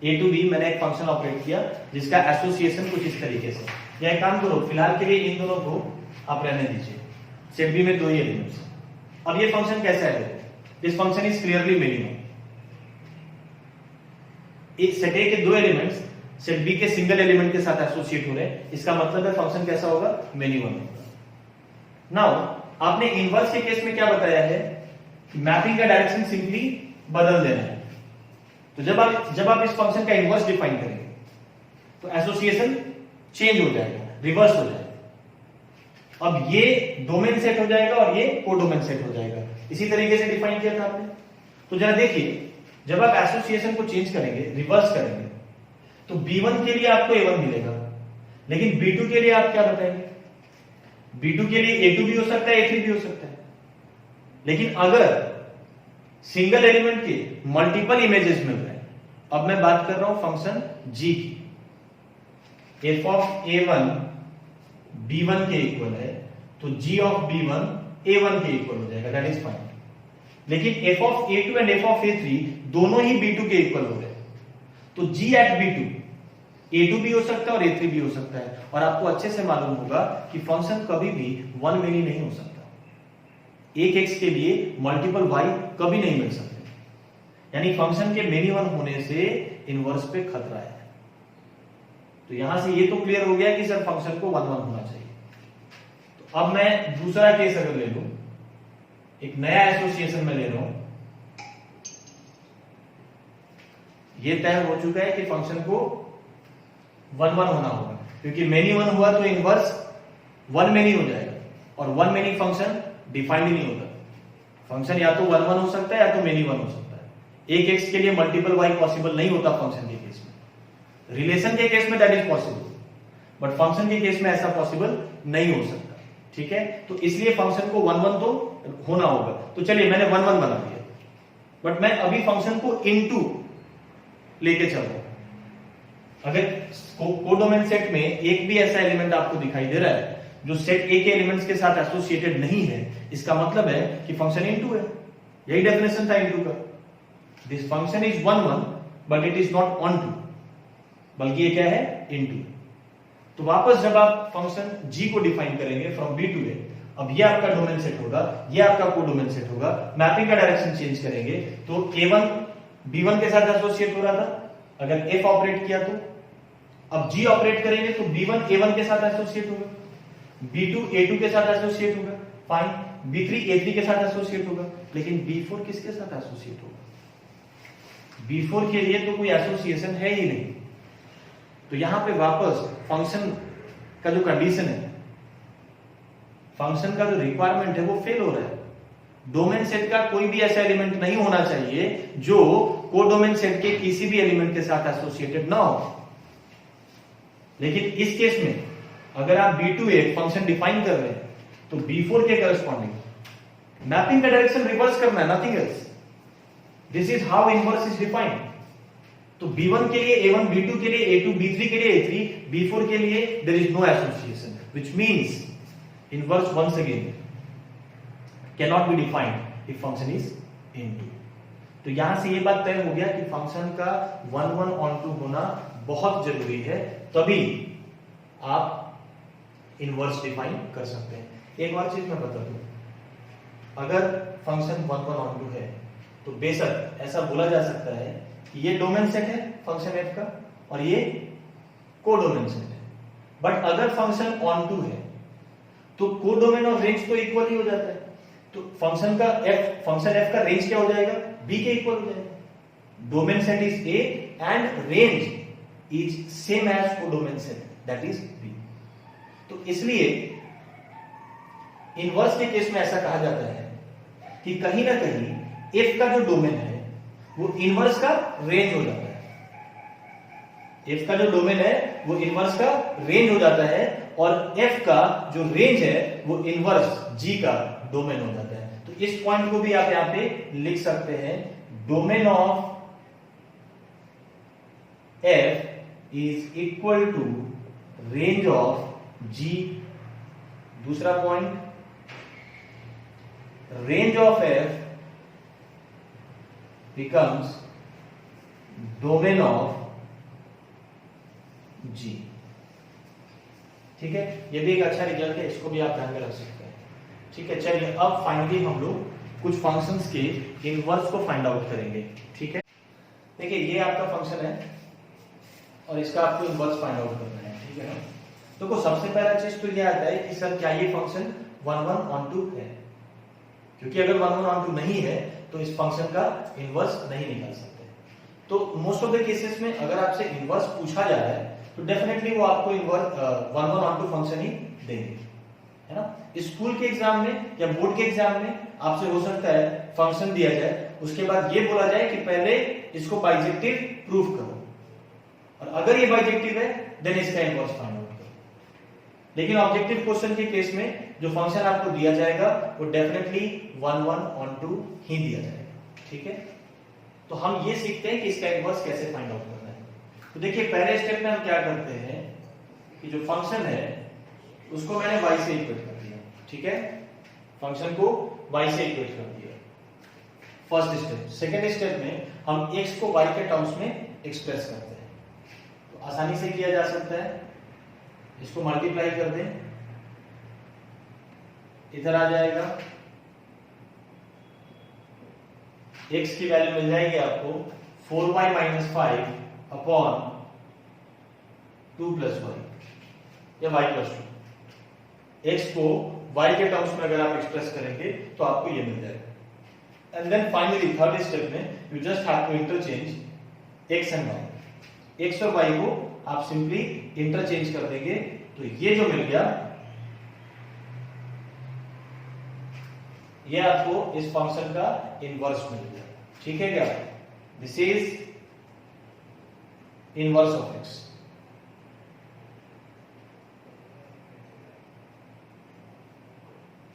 A टू B मैंने एक फंक्शन ऑपरेट किया जिसका एसोसिएशन कुछ इस तरीके से, या एक काम करो फिलहाल के लिए इन दोनों को आप रहने दीजिए, सेट B में दो ही एलिमेंट्स। अब ये फंक्शन कैसा है, this function is clearly minimum. एक सेट A के दो एलिमेंट्स सेट B के सिंगल एलिमेंट के साथ एसोसिएट हो रहे हैं, इसका मतलब है फंक्शन कैसा होगा, मिनिमम होगा। नाउ आपने इनवर्स के केस में क्या बताया है, मैपिंग का डायरेक्शन सिंपली बदल देना है। तो जब आप इस फंक्शन का इनवर्स डिफाइन करेंगे तो एसोसिएशन चेंज हो जाएगा, रिवर्स हो जाएगा। अब ये डोमेन सेट हो जाएगा और ये कोडोमेन सेट हो जाएगा, इसी तरीके से डिफाइन किया था आपने। तो जरा देखिए, जब आप एसोसिएशन को चेंज करेंगे, रिवर्स करेंगे, तो B1 के लिए आपको A1 मिलेगा, लेकिन B2 के लिए आप क्या बताएंगे, B2 के लिए A2 भी हो सकता है, A3 भी हो सकता है। लेकिन अगर सिंगल एलिमेंट के मल्टीपल इमेजेस मिल रहे हैं, अब मैं बात कर रहा हूं फंक्शन G की, f ऑफ A1 B1 के इक्वल है, तो G ऑफ B1 A1 के इक्वल हो जाएगा, दैट इज फाइन। लेकिन f of A2 and f of A3 दोनों ही B2 के इक्वल हो रहे हैं, तो G एट B2 A2 भी हो सकता है और A3 भी हो सकता है। और आपको अच्छे से मालूम होगा कि फंक्शन कभी भी वन मेनी नहीं हो सकता, एक x के लिए मल्टीपल y कभी नहीं मिल सकते, यानी फंक्शन के मेनी वन होने से इनवर्स पे खतरा है। तो यहां से ये तो क्लियर हो गया कि सर फंक्शन को वन वन होना चाहिए। तो अब मैं दूसरा केस अगर ले लूं, एक नया एसोसिएशन में ले रहा हूं, ये तय हो चुका है कि फंक्शन को वन वन होना होगा, क्योंकि मेनी वन हुआ तो इनवर्स वन मेनी हो जाएगा, और वन मेनी फंक्शन डिफाइंड ही नहीं होता। फंक्शन या तो वन वन हो सकता है या तो मेनी वन हो सकता है। एक एक्स के लिए मल्टीपल वाई पॉसिबल नहीं होता फंक्शन के केस में। रिलेशन के केस में that is possible, but function के केस में ऐसा पॉसिबल नहीं हो सकता, ठीक है। तो इसलिए फंक्शन को वन वन तो होना होगा। तो चलिए मैंने वन वन बना दिया, बट मैं अभी फंक्शन को इनटू लेके चल रहा हूं। अगर कोडोमेन सेट में एक भी ऐसा एलिमेंट आपको दिखाई दे रहा है जो सेट ए के एलिमेंट्स के साथ एसोसिएटेड नहीं है, इसका मतलब है कि फंक्शन इनटू है। यही डेफिनेशन था इनटू का। This function is one one but it is not onto, बल्कि ये क्या है, इनटू। तो वापस जब आप फंक्शन g को डिफाइन करेंगे फ्रॉम b टू a, अब ये आपका डोमेन सेट होगा, ये आपका कोडोमेन सेट होगा। मैपिंग का डायरेक्शन चेंज करेंगे तो a1 b1 के साथ एसोसिएट हो रहा था, अगर f ऑपरेट किया तो अब g ऑपरेट करेंगे तो b1 a1 के साथ एसोसिएट होगा, b2 a2 के साथ एसोसिएट होगा, फाइन, b3 a3 के साथ एसोसिएट होगा। लेकिन b4 किसके साथ एसोसिएट होगा, b4 के लिए तो कोई एसोसिएशन है ही नहीं। तो यहां पे वापस फंक्शन का जो कंडीशन है, फंक्शन का जो रिक्वायरमेंट है वो फेल हो रहा है। डोमेन सेट का कोई भी ऐसा एलिमेंट नहीं होना चाहिए जो कोडोमेन सेट के किसी भी एलिमेंट के साथ एसोसिएटेड ना हो। लेकिन इस केस में अगर आप b2 एक फंक्शन डिफाइन कर रहे हैं तो b4 के करस्पॉन्डिंग मैपिंग का डायरेक्शन रिवर्स करना है, nothing else. This is how inverse is defined. तो b1 के लिए a1, b2 के लिए a2, b3 के लिए a3, b4 के लिए there is no association, which means inverse once again cannot be defined if function is into. तो यहां से ये बात तय हो गया कि फंक्शन का वन वन ऑन टू होना बहुत जरूरी है, तभी आप इनवर्स डिफाइन कर सकते हैं। एक और चीज मैं बता दूं, अगर function one one onto है तो बेशक ऐसा बोला जा सकता है कि ये डोमेन सेट है फंक्शन f का और ये कोडोमेन सेट है। बट अगर फंक्शन ऑन टू है तो कोडोमेन और रेंज तो इक्वल ही हो जाता है। तो फंक्शन f का रेंज क्या हो जाएगा, b के इक्वल हो जाएगा। Domain set is a and range is same as codomain set, that is b। तो इसलिए इनवर्स के केस में ऐसा कहा जाता है कि कहीं ना कहीं f का जो डोमेन है वो इनवर्स का रेंज हो जाता है। f का जो डोमेन है वो इनवर्स का रेंज हो जाता है और f का जो रेंज है वो इनवर्स g का डोमेन हो जाता है। तो इस पॉइंट को भी आप यहां पे लिख सकते हैं, domain of f is equal to range of g। दूसरा point, range of f becomes domain of g। ठीक है, ये भी एक अच्छा रिजल्ट है, इसको भी आप ध्यान में रख सकते हैं। ठीक है, चलिए अब फाइनली हम लोग कुछ फंक्शंस के इनवर्स को फाइंड आउट करेंगे। ठीक है, देखिए ये आपका फंक्शन है और इसका आपको इनवर्स फाइंड आउट करना है। ठीक है ना, तो सबसे पहला चीज तो ये आता है कि सर क्या ये फंक्शन 1 1 on 2 है, क्योंकि अगर 1 1 on 2 नहीं है तो इस फंक्शन का इनवर्स नहीं निकाल सकते। तो मोस्ट ऑफ द केसेस में अगर आपसे इनवर्स पूछा जा रहा है तो डेफिनेटली वो आपको इनवर्स 1 1 on 2 फंक्शन ही देंगे, है ना। स्कूल के एग्जाम में या बोर्ड के एग्जाम में आपसे हो सकता है फंक्शन दिया जाए, उसके बाद ये बोला जाए कि पहले इसको बाइजेक्टिव प्रूव करो, और अगर ये बाइजेक्टिव है देन इसका इनवर्स फाइंड आउट करो। लेकिन ऑब्जेक्टिव क्वेश्चन के केस में जो फंक्शन आपको दिया जाएगा वो डेफिनेटली 1 1 on 2 ही दिया जाएगा। ठीक है, तो हम ये सीखते हैं कि इसका इनवर्स कैसे फाइंड आउट करना है। तो देखिए पहले स्टेप में हम क्या करते हैं कि जो फंक्शन है उसको मैंने y से इक्वेट कर दिया। ठीक है, फंक्शन को y से इक्वेट कर दिया, फर्स्ट स्टेप। सेकेंड स्टेप में हम x को y के टर्म्स में एक्सप्रेस करते हैं, तो आसानी से किया जा सकता है। इसको मल्टीप्लाई कर दें, इधर आ जाएगा, x की वैल्यू मिल जाएगी आपको 4y - 5 अपॉन 2 + y या y + 2। x को y के टर्म्स में अगर आप एक्सप्रेस करेंगे तो आपको ये मिल जाएगा। And then finally third step में you just have to interchange x and y। x और y को आप सिंपली इंटरचेंज कर देंगे, तो ये जो मिल गया ये आपको इस फंक्शन का इनवर्स मिल गया। ठीक है क्या, this is inverse of x।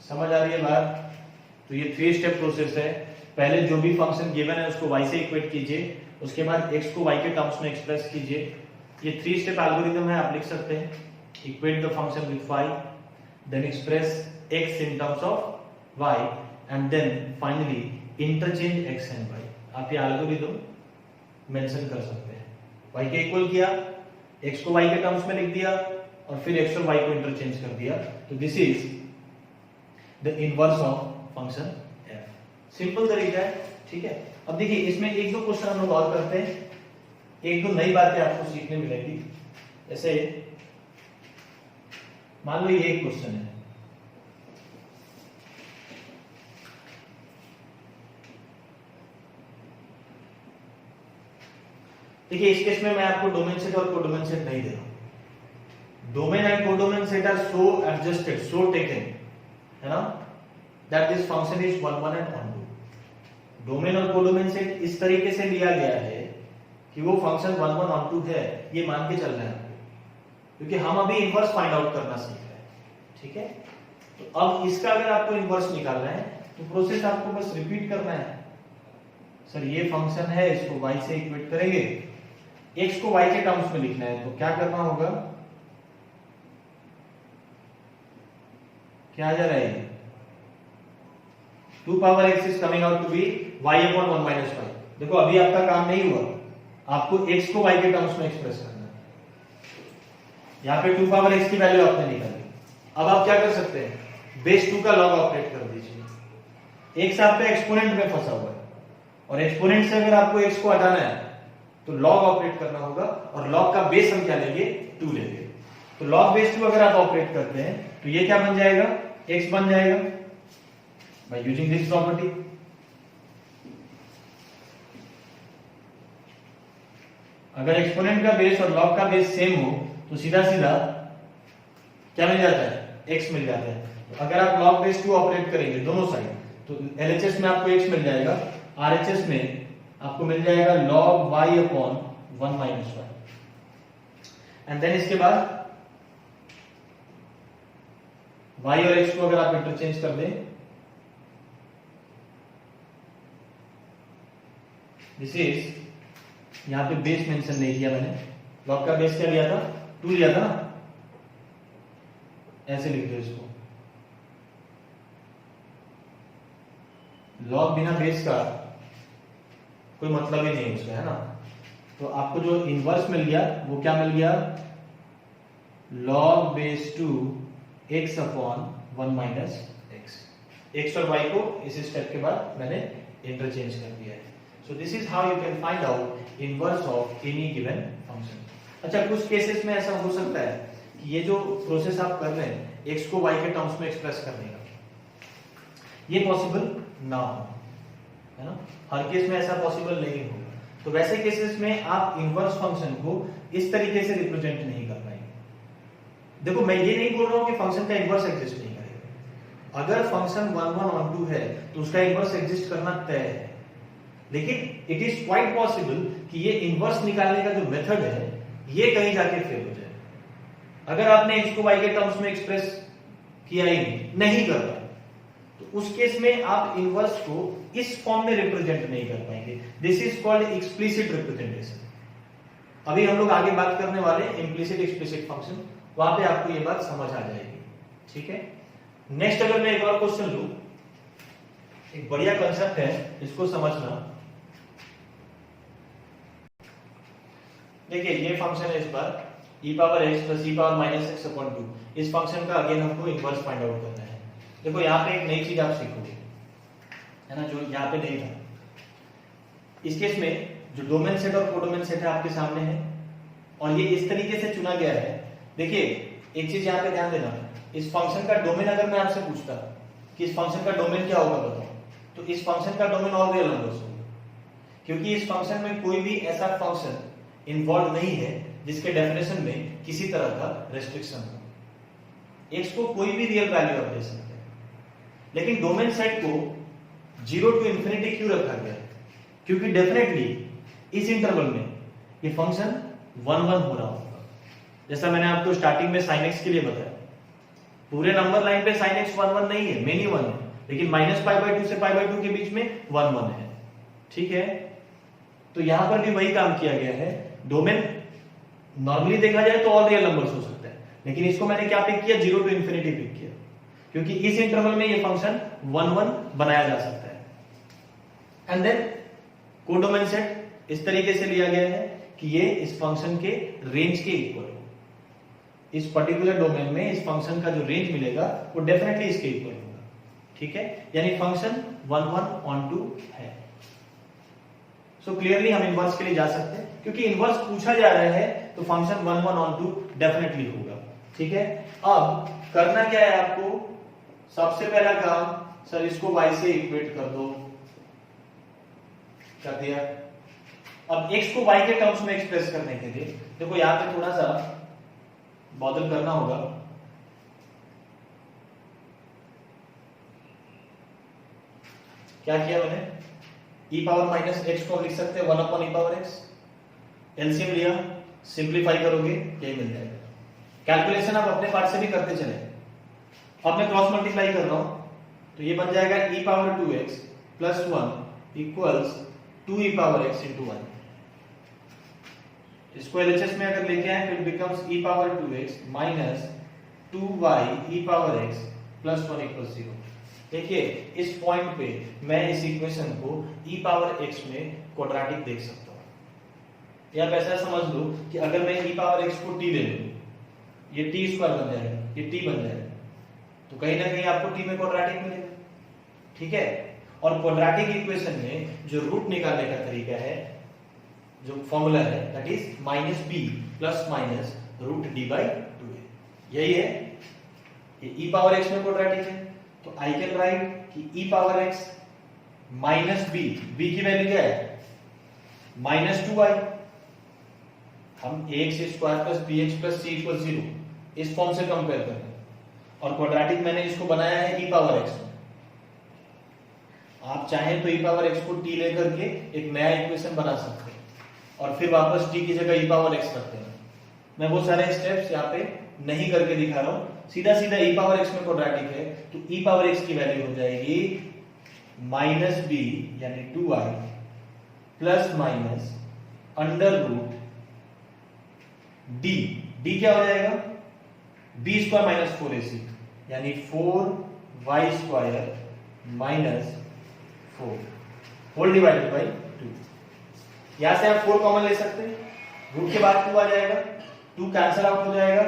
समझ आ रही है बात? तो ये 3 स्टेप प्रोसेस है। पहले जो भी फंक्शन गिवन है उसको y से इक्वेट कीजिए, उसके बाद x को y के टर्म्स में एक्सप्रेस कीजिए। ये 3 स्टेप एल्गोरिथम है, आप लिख सकते हैं। Equate the function with y, then express x in terms of y, and then finally interchange x and y। आप ये एल्गोरिथम मेंशन कर सकते हैं। y के इक्वल किया, x को y के टर्म्स में लिख दिया और फिर x और y को इंटरचेंज कर दिया, तो this is the inverse of function f। Simple तरीका है। ठीक है, अब देखिए इसमें एक दो क्वेश्चन हम लोग और करते हैं, एक दो नई बातें आपको सीखने मिलेगी। जैसे मान लो ये एक क्वेश्चन है, देखिए इस केस में मैं आपको डोमेन सेट और कोडोमेन सेट नहीं दे रहा हूं। Domain and codomain set are so adjusted, so taken, है ना, that this function is 1 1 and 1 2। डोमेन और कोडोमेन सेट इस तरीके से लिया गया है कि वो फंक्शन 1 1 on 2 है, ये मान के चल रहे हैं आपको, क्योंकि हम अभी इनवर्स फाइंड आउट करना सीख रहे हैं। ठीक है, तो अब इसका अगर आपको इनवर्स निकालना है तो प्रोसेस आपको बस रिपीट करना है। सर ये फंक्शन है, इसको y से इक्वेट करेंगे, x को y के टर्म्स में लिखना है, तो क्या करना होगा, क्या आ जा रहा है, 2 power x is coming out to be y upon 1 - 5। देखो अभी आपका काम नहीं हुआ, आपको x को y के टर्म्स में एक्सप्रेस करना है। यहाँ पे 2 power x की वैल्यू आपने निकाली। अब आप क्या कर सकते हैं, बेस 2 का लॉग ऑपरेट कर दीजिए। x आपका एक्सपोनेंट में फंसा हुआ है और एक्सपोनेंट से अगर आपको x को हटाना है तो लॉग ऑपरेट करना होगा, और लॉग का बेस हम क्या लेंगे, 2 लेंगे। तो लॉग बेस 2 अगर आप ऑपरेट करते हैं तो ये क्या बन जाएगा, x बन जाएगा बाय यूजिंग दिस प्रॉपर्टी। अगर एक्सपोनेंट का बेस और लॉग का बेस सेम हो तो सीधा सीधा क्या मिल जाता है, x मिल जाता है। तो अगर आप लॉग बेस 2 ऑपरेट करेंगे दोनों साइड तो LHS में आपको x मिल जाएगा, RHS में आपको मिल जाएगा log y upon 1 - 1। And then इसके बाद y और x को अगर आप इंटरचेंज कर दें दिस इज, यहां पे बेस मेंशन नहीं किया मैंने, लॉग का बेस क्या लिया था, 2 लिया था ना, ऐसे लिख दो इसको, लॉग बिना बेस का कोई मतलब ही नहीं उसका, है ना। तो आपको जो इनवर्स मिल गया वो क्या मिल गया, log base 2 x upon 1 minus x, x और वाई को इस स्टेप के बाद मैंने इंटरचेंज कर दिया है। So this is how you can find out inverse of any given function. अच्छा, कुछ केसेस में ऐसा हो सकता है कि ये जो प्रोसेस आप कर रहे हैं x को y के टर्म्स में एक्सप्रेस करने का, ये पॉसिबल ना हो, है ना, हर केस में ऐसा पॉसिबल नहीं होगा। तो वैसे केसेस में आप इनवर्स फंक्शन को इस तरीके से रिप्रेजेंट नहीं कर पाएंगे। देखो, मैं ये नहीं बोल रहा हूं कि फंक्शन का इनवर्स एग्जिस्ट नहीं करेगा, अगर फंक्शन 1 1 on 2 है तो उसका इनवर्स एग्जिस्ट करना तय है, लेकिन इट इज क्वाइट पॉसिबल कि ये इनवर्स निकालने का जो मेथड है ये कहीं जाके फेल हो जाए। अगर आपने x को y के टर्म्स में एक्सप्रेस किया ही नहीं कर पाए, तो उस केस में आप इनवर्स को इस फॉर्म में रिप्रेजेंट नहीं कर पाएंगे। This is called explicit representation. अभी हम लोग आगे बात करने वाले इम्प्लिसिट एक्सप्लिसिट फंक्शन, वहां पे आपको ये बात समझ आ जाएगी, ठीक है। नेक्स्ट अगर मैं एक और क्वेश्चन लूं, एक बढ़िया कंसेप्ट है, इसको समझना। देखिए, ये फंक्शन है इस बार e power x plus e power minus x upon 2। इस फंक्शन का अगेन हमको इनवर्स फाइंड आउट करना है। देखो, यहाँ पे एक नई चीज आप सीखोगे, है ना, जो यहाँ पे नहीं था। इस केस में जो डोमेन सेट और कोडोमेन सेट है आपके सामने है, और ये इस तरीके से चुना गया है। देखिए, एक चीज यहाँ पे ध्यान देना, इस फंक्शन का डोमेन अगर मैं आपसे पूछता कि इस फंक्शन का डोमेन क्या होगा बताओ, तो इस फंक्शन का डोमेन ऑल रियल नंबर्स होगा, क्योंकि इस फंक्शन में कोई भी ऐसा फंक्शन इन्वॉल्व नहीं है जिसके डेफिनेशन में किसी तरह का रेस्ट्रिक्शन हो। x को कोई भी रियल वैल्यू आप दे सकते हैं, लेकिन डोमेन सेट को 0 टू इंफिनिटी क्यों रखा गया, क्योंकि डेफिनेटली इस इंटरवल में ये फंक्शन 1 1 हो रहा होगा। जैसा मैंने आपको स्टार्टिंग में sin x के लिए बताया, पूरे नंबर लाइन पे sin x 1 1 नहीं है, मेनी 1 है, लेकिन -π/2 से π/2 के बीच में 1 1 है, ठीक है। तो यहां पर भी वही काम किया गया है। डोमेन नॉर्मली देखा जाए तो ऑल रियल नंबर्स हो सकते हैं, लेकिन इसको मैंने क्या पिक किया, 0 टू इंफिनिटी पिक किया, क्योंकि इस इंटरवल में ये फंक्शन 1 1 बनाया जा सकता है। एंड देन कोडोमेन सेट इस तरीके से लिया गया है कि ये इस फंक्शन के रेंज के इक्वल हो। इस पर्टिकुलर डोमेन में इस फंक्शन का जो रेंज मिलेगा वो डेफिनेटली इसके इक्वल होगा, ठीक है, यानी फंक्शन 1 1 on 2 है। सो क्लियरली हम इनवर्स के लिए जा सकते हैं, क्योंकि इनवर्स पूछा जा रहा है तो फंक्शन 1 1 on 2 डेफिनेटली होगा, ठीक है। अब करना क्या है आपको, सबसे पहला काम, सर इसको y से इक्वेट कर दो, कर दिया। अब x को y के टर्म्स में एक्सप्रेस करने के लिए देखो यहां पे थोड़ा सा बॉदल करना होगा। क्या किया मैंने, e पावर माइनस एक्स को लिख सकते हैं 1 upon e power x, LCM लिया, सिंप्लीफाई करोगे यही मिल जाएगा। कैलकुलेशन आप अपने पार्ट से भी करते चले। अब मैं क्रॉस मल्टीप्लाई कर रहा हूं तो ये बन जाएगा e power 2x plus 1 equals 2e power x into 1। इसको एलएचएस में अगर लेके आए तो it becomes e power 2x minus 2y e power x plus 1 equals 0। देखिए, इस पॉइंट पे मैं इस इक्वेशन को e पावर x में क्वाड्रेटिक देख सकता हूं, या ऐसा समझ लो कि अगर मैं e पावर x को t ले लूं, ये t स्क्वायर बन जाएगा, ये t बन जाएगा, तो कहीं ना कहीं आपको t में क्वाड्रेटिक मिलेगा, ठीक है। और क्वाड्रेटिक इक्वेशन में जो रूट निकालने का तरीका है, जो फॉर्मूला है, that is minus b plus minus root d by 2 है, यही है। ये e पावर x में क्वाड्रेटिक है, तो आई कैन राइट कि e power x minus b, b की वैल्यू क्या है माइनस 2y, हम ax स्क्वायर प्लस bx प्लस c इक्वल 0 इस फॉर्म से कंपेयर कर रहे हैं, और क्वाड्रेटिक मैंने इसको बनाया है e पावर x में। आप चाहें तो e पावर x को t लेकर के एक नया इक्वेशन बना सकते हैं, और फिर वापस t की जगह e पावर x करते हैं। मैं वो सारे स्टेप्स यहाँ पे नहीं करके दिखा रहा हूं, सीधा सीधा e पावर x में क्वाड्रेटिक है तो e पावर x की वैल्यू हो जाएगी माइनस b यानी 2y plus minus under root D, D क्या हो जाएगा, बी स्क्वायर माइनस 4ac, यानी 4y square minus 4 whole divided by 2। यहां से आप 4 कॉमन ले सकते हैं, रूट के बाद 2 आ जाएगा, 2 कैंसिल आउट हो जाएगा,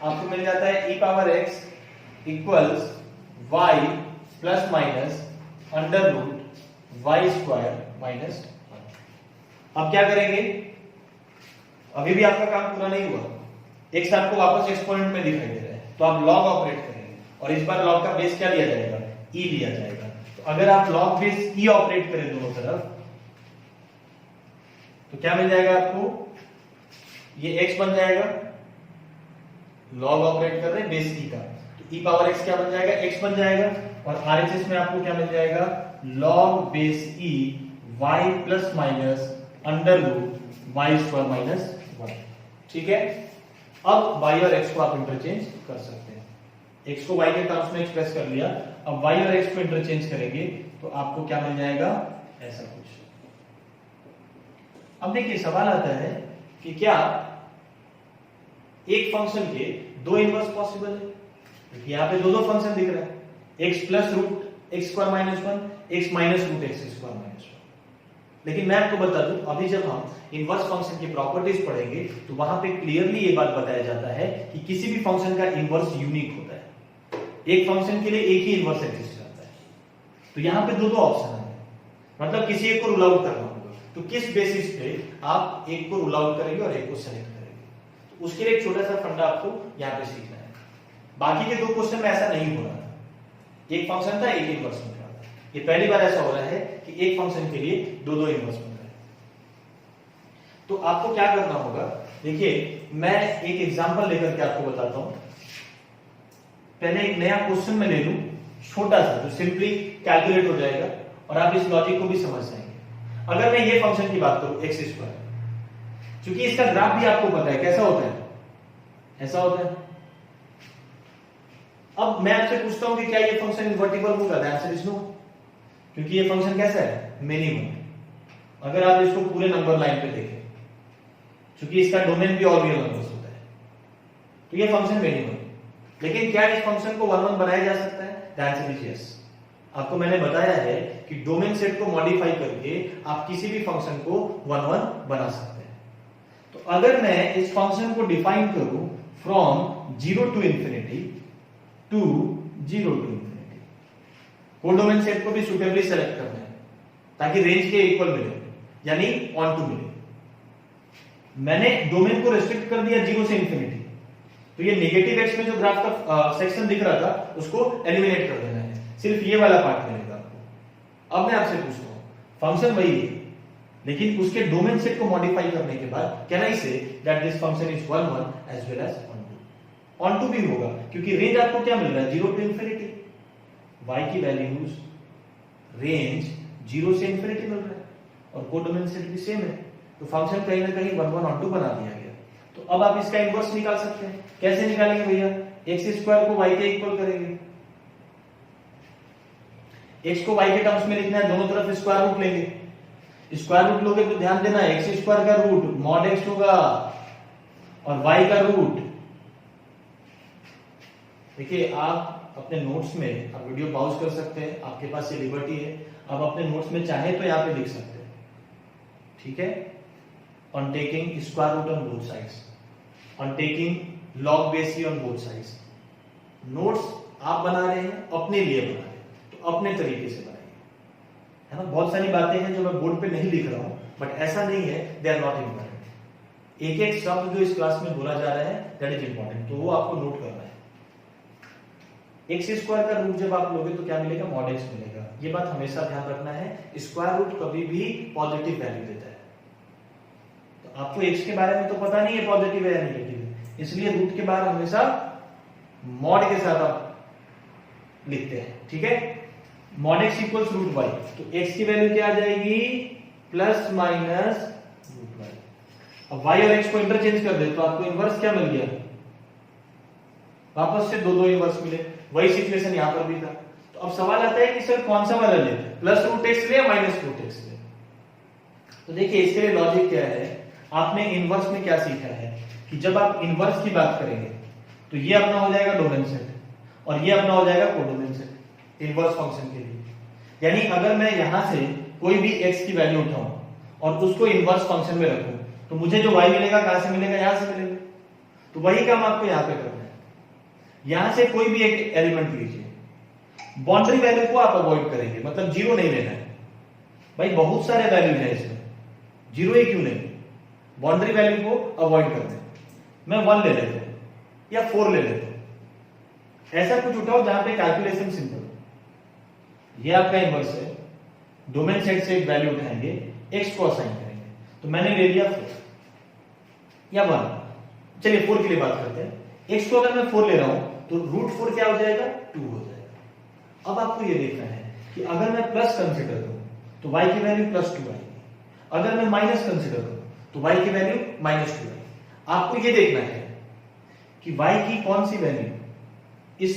आपको मिल जाता है e power x equals y plus minus under root y square minus 1। अब क्या करेंगे, अभी भी आपका काम पूरा नहीं हुआ, x आपको वापस एक्सपोनेंट में दिखाई दे रहा है, तो आप log ऑपरेट करेंगे और इस बार log का बेस क्या लिया जाएगा, e लिया जाएगा। तो अगर आप log बेस e ऑपरेट करें दोनों तरफ तो क्या मिल जाएगा आपको, ये x बन जाएगा, log ऑपरेट कर रहे हैं बेस e का, तो e पावर x क्या बन जाएगा, x बन जाएगा, और RHS में आपको क्या मिल जाएगा, log base e y plus minus under root y square minus 1। ठीक है, अब y और x को आप इंटरचेंज कर सकते हैं, x को y के टर्म्स में एक्सप्रेस कर लिया, अब y और x को इंटरचेंज करेंगे तो आपको क्या मिल जाएगा, ऐसा कुछ। अब देखिए सवाल आता है कि क्या एक फंक्शन के दो इनवर्स पॉसिबल है, यहां पे दो फंक्शन दिख रहा है, x plus root X square minus 1, x minus root X square minus 1। लेकिन मैं आपको बता दूं, अभी जब हम इनवर्स फंक्शन की प्रॉपर्टीज पढ़ेंगे तो वहां पे क्लियरली ये बात बताया जाता है कि किसी भी फंक्शन का इनवर्स यूनिक होता है, एक फंक्शन के लिए एक ही इनवर्स एग्जिस्ट करता है। तो यहां पे दो ऑप्शन है, मतलब किसी एक को रूल आउट करना होगा, तो किस बेसिस पे आप एक को रूल आउट करेंगे और एक को सेलेक्ट करेंगे, तो उसके लिए एक छोटा सा फंडा आपको यहां पे सीखना है। बाकी के दो क्वेश्चन में ऐसा नहीं हो रहा था, एक फंक्शन था एक इनवर्स बन रहा था, ये पहली बार ऐसा हो रहा है कि एक फंक्शन के लिए दो इनवर्स बन रहे हैं। तो आपको क्या करना होगा, देखिए मैं एक एग्जांपल लेकर के आपको बताता हूं। पहले एक नया क्वेश्चन में ले लूं छोटा सा, जो सिंपली कैलकुलेट हो जाएगा और आप इस लॉजिक को भी समझ जाएंगे। अगर मैं ये फंक्शन की बात करूं एक्स स्क्वायर, क्योंकि इसका ग्राफ भी आपको पता है कैसा होता है, ऐसा होता है। अब मैं आपसे पूछता हूं कि क्या ये फंक्शन इन्वर्टिबल होगा, द आंसर इज नो, क्योंकि ये फंक्शन कैसा है, मिनिमम। अगर आप इसको पूरे नंबर लाइन पे देखें, क्योंकि इसका डोमेन भी और रियल नंबर्स होता है, तो ये फंक्शन मिनिमम। लेकिन क्या इस फंक्शन को 1 1 बनाया जा सकता है, द आंसर इज यस। आपको मैंने बताया है कि डोमेन सेट को मॉडिफाई करके आप किसी भी फंक्शन को 1 1 बना सकते हैं। तो अगर मैं इस फंक्शन को डिफाइन करूं from 0 to infinity to 0 to infinity, को डोमेन सेट को भी सुटेबली सेलेक्ट करना है ताकि रेंज के इक्वल मिले, यानी ऑन टू मिले। मैंने डोमेन को रेस्ट्रिक्ट कर दिया 0 से इंफिनिटी, तो ये नेगेटिव एक्स में जो ग्राफ का सेक्शन दिख रहा था उसको एलिमिनेट कर देना है, सिर्फ ये वाला पार्ट मिलेगा आपको। अब मैं आपसे पूछता हूं, फंक्शन वही है लेकिन उसके डोमेन सेट को मॉडिफाई करने के बाद can I say that this function is 1 1 as well as onto. Onto भी होगा क्योंकि रेंज आपको क्या मिल रहा है, 0 टू इंफिनिटी, y की वैल्यूज रेंज 0 से इंफिनिटी मिल रहा है और कोडोमेन सेट भी सेम है, तो फंक्शन कहीं ना कहीं 1 1 ऑन टू बना दिया गया। तो अब आप इसका इनवर्स निकाल सकते हैं। कैसे निकालेंगे भैया, एक्स स्क्वायर को y के इक्वल करेंगे, x को y के टर्म्स में लिखना है, दोनों तरफ स्क्वायर रूट लेंगे। स्क्वायर रूट लोगे तो ध्यान देना एक्स स्क्वायर का रूट मॉड x होगा और y का रूट, देखिए आप अपने नोट्स में आप वीडियो पॉज कर सकते हैं, आपके पास ये लिबर्टी है, आप अपने नोट्स में चाहे तो यहां पे लिख सकते हैं, ठीक है। On taking square root on both sides, on taking log base E on both sides. Notes आप बना रहे हैं, अपने लिए बना रहे हैं, तो अपने तरीके से बनाइए, है ना। बहुत सारी बातें हैं जो मैं बोर्ड पे नहीं लिख रहा हूं, बट ऐसा नहीं है दे आर नॉट इंपॉर्टेंट। एक एक शब्द जो इस क्लास में बोला जा रहा है दैट इज इंपॉर्टेंट, तो वो आपको नोट करना है। एक्स स्क्वायर का रूट जब आप लोगे तो क्या मिलेगा, मॉड एक्स मिलेगा। ये बात हमेशा ध्यान रखना है, स्क्वायर रूट कभी भी पॉजिटिव वैल्यू देता है। तो आपको एक्स के बारे में तो पता नहीं है पॉजिटिव है या नेगेटिव है, इसलिए रूट के बाहर हमेशा मॉड के साथ आप लिखते हैं, ठीक है। Mod X equals root Y, तो एक्स की वैल्यू क्या आ जाएगी, प्लस माइनस रूट वाई। अब वाई और एक्स को इंटरचेंज कर दे तो आपको इनवर्स क्या मिल गया, वापस से दो इनवर्स मिले। वही सिचुएशन यहां पर भी था। तो अब सवाल आता है कि सर कौन सा वाला ले, प्लस रूट एक्स ले या माइनस रूट एक्स ले। तो देखिए इसके लिए लॉजिक क्या है, आपने इनवर्स में क्या सीखा है कि जब आप इनवर्स की बात करेंगे तो ये अपना हो जाएगा डोमेन सेट और ये अपना हो जाएगा कोडोमेन सेट इनवर्स फंक्शन के लिए। यानी अगर मैं यहां से कोई भी x की वैल्यू उठाऊं और उसको इनवर्स फंक्शन में रखूं तो मुझे जो y मिलेगा कहां से मिलेगा, यहां से मिलेगा। तो वही काम आपको यहां पे करना है। यहां से कोई भी एक एलिमेंट लीजिए, बाउंड्री वैल्यू को आप अवॉइड करेंगे, मतलब जीरो नहीं लेना है। भाई बहुत सारे वैल्यू है इसमें, जीरो ही क्यों नहीं, बाउंड्री वैल्यू को अवॉइड करते हैं। मैं 1 ले लेता हूं या 4 ले लेता हूं, ऐसा कुछ उठाओ जहां पे कैलकुलेशन सिंपल हो। ये आपका इनवर्स है, डोमेन सेट से एक वैल्यू उठाएंगे, x को असाइन करेंगे। तो मैंने ले लिया 4 या 1, चलिए 4 के लिए बात करते हैं। x को अगर मैं 4 ले रहा हूं तो √4 क्या हो जाएगा, 2 हो जाएगा। अब आपको ये देखना है कि अगर मैं प्लस कंसीडर करूं तो y की वैल्यू +2 आएगी, अगर मैं माइनस कंसीडर करूं तो y की वैल्यू -2 आएगी। आपको ये देखना है कि y की कौन सी वैल्यू इस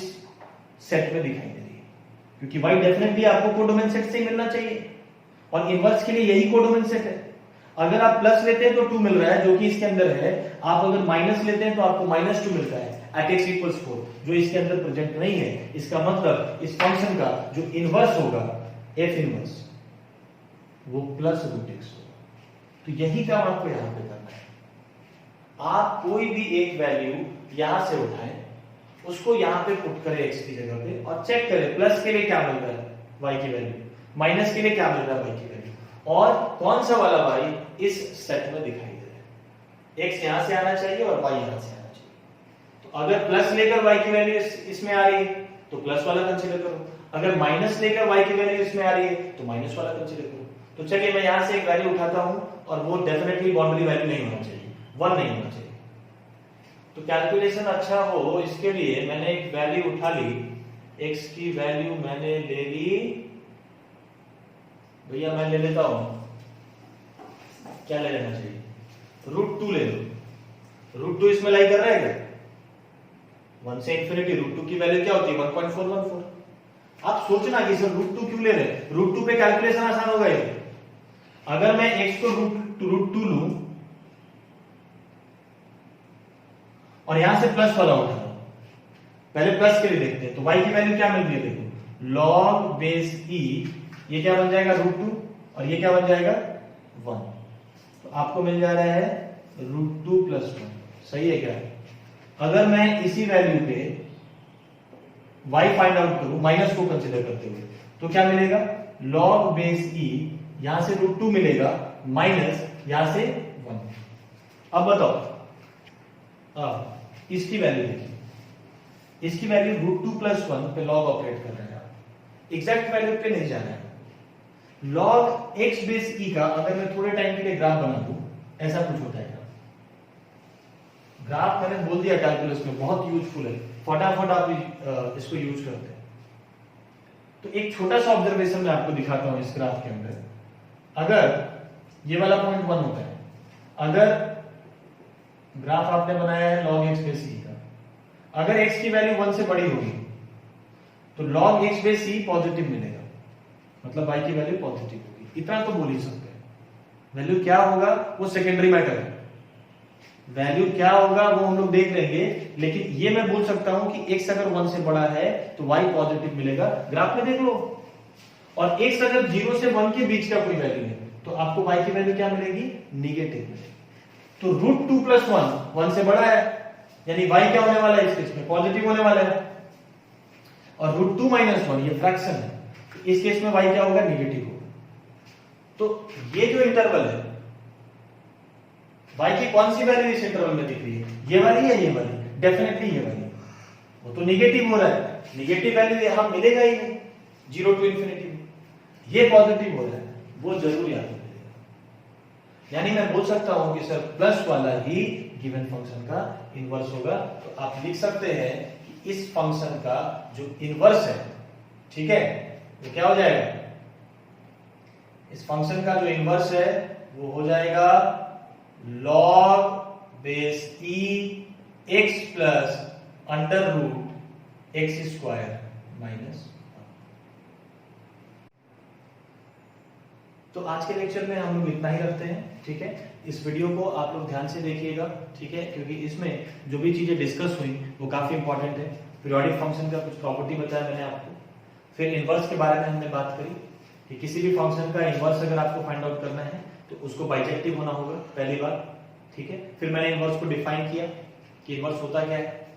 सेट में दिखाई दे रही है, क्योंकि y डेफिनेटली आपको कोडोमेन सेट से ही मिलना चाहिए और इनवर्स के लिए यही कोडोमेन सेट है। अगर आप प्लस लेते हैं तो 2 मिल रहा है जो कि इसके अंदर है, आप अगर माइनस लेते हैं तो आपको -2 मिलता है एट x = 4 जो इसके अंदर प्रेजेंट नहीं है। इसका मतलब इस फंक्शन का जो इनवर्स होगा f इनवर्स वो +√x होगा। तो यही काम आपको यहां पे करना है। आप कोई भी एक वैल्यू यहां से उठाएं, उसको यहां पे पुट करें x की जगह पे और चेक करें प्लस के लिए क्या मिल रहा है y की वैल्यू, माइनस के लिए क्या मिल रहा है y की वैल्यू, और कौन सा वाला y इस सेट में दिखाई दे रहा है। x यहां से आना चाहिए और y यहां से आना चाहिए। तो अगर प्लस लेकर y की वैल्यू इसमें आ रही है तो प्लस वाला कंसीडर करो, अगर माइनस लेकर y की वैल्यू इसमें आ रही है तो माइनस वाला कंसीडर करो। तो चलिए मैं यहां से एक वैल्यू उठाता हूं और वो डेफिनेटली बाउंड्री वैल्यू नहीं होना चाहिए, 1 नहीं होना चाहिए। तो कैलकुलेशन अच्छा हो इसके लिए मैंने एक वैल्यू उठा ली, x की वैल्यू मैंने ले ली, भैया मैं ले लेता हूं, क्या ले लेना चाहिए, √2 ले लो। √2 इसमें लाई कर रहा है क्या, 1 से इंफिनिटी √2 की वैल्यू क्या होती है 1.414। आप सोचना कि सर √2 क्यों ले रहे हैं, √2 पे कैलकुलेशन आसान होगा ये। अगर मैं x को √2 लूं और यहां से प्लस वाला उठा रहा हूं, पहले प्लस के लिए देखते हैं। तो y की वैल्यू क्या मिल रही है, देखो log बेस e, ये क्या बन जाएगा √2 और ये क्या बन जाएगा 1। तो आपको मिल जा रहा है √2 + 1, सही है क्या। अगर मैं इसी वैल्यू पे y फाइंड आउट करूं माइनस को कंसीडर करते हुए तो क्या मिलेगा, log बेस e, यहां से √2 मिलेगा माइनस यहां से 1। अब बताओ इसकी वैल्यू देखिए, इसकी वैल्यू √2 + 1 पे log ऑपरेट कर रहे हैं आप, एग्जैक्ट वैल्यू पे नहीं जाना है। log x बेस e का अगर मैं थोड़े टाइम के लिए ग्राफ बना दूं, ऐसा कुछ होता है। ग्राफ मैंने बोल दिया कैलकुलस में बहुत यूजफुल है, फटाफट आप इसको यूज करते हैं। तो एक छोटा सा ऑब्जर्वेशन मैं आपको दिखाता हूं इस ग्राफ के अंदर। अगर ये वाला पॉइंट 1 होता है, अगर ग्राफ आपने बनाया है log x बेस e का, अगर x की वैल्यू 1 से बड़ी होगी तो log x base e positive मिलेगा, मतलब y की वैल्यू पॉजिटिव होगी। इतना तो बोल ही सकते हैं। वैल्यू क्या होगा वो सेकेंडरी मैटर है, वैल्यू क्या होगा वो हम लोग देख लेंगे, लेकिन ये मैं बोल सकता हूं कि x अगर 1 से बड़ा है तो y पॉजिटिव मिलेगा, ग्राफ में देख लो। और x अगर 0 से 1 के बीच का कोई वैल्यू है तो आपको y की वैल्यू क्या मिलेगी, नेगेटिव मिलेगी। तो √2 + 1 से बड़ा है, यानी y क्या होने वाला है इस केस में, पॉजिटिव होने वाला है। और √2 - 1 ये फ्रैक्शन है, तो इस केस में y क्या होगा, नेगेटिव होगा। तो ये जो इंटरवल है, y की कौन सी वैल्यू इस इंटरवल में दिख रही है, ये वाली या ये वाली, डेफिनेटली ये वाली। वो तो नेगेटिव हो रहा है, नेगेटिव वैल्यू यहां मिलेगा ही नहीं 0 to ∞। ये पॉजिटिव हो रहा है, वो जरूर याद रखिएगा। यानी मैं बोल सकता हूं कि सर प्लस वाला ही गिवन फंक्शन का इनवर्स होगा। तो आप लिख सकते हैं कि इस फंक्शन का जो इनवर्स है, ठीक है, वो क्या हो जाएगा, इस फंक्शन का जो इनवर्स है वो हो जाएगा log base e x plus √x² - 1। तो आज के लेक्चर में हम लोग इतना ही रखते हैं, ठीक है। इस वीडियो को आप लोग ध्यान से देखिएगा, ठीक है, क्योंकि इसमें जो भी चीजें डिस्कस हुई वो काफी इंपॉर्टेंट है। पीरियोडिक फंक्शन का कुछ प्रॉपर्टी बताया मैंने आपको, फिर इनवर्स के बारे में हमने बात करी कि किसी भी फंक्शन का इनवर्स अगर आपको फाइंड आउट करना है तो उसको बाइजेक्टिव होना होगा पहली बार, ठीक है। फिर मैंने इनवर्स को डिफाइन किया कि इनवर्स होता क्या है,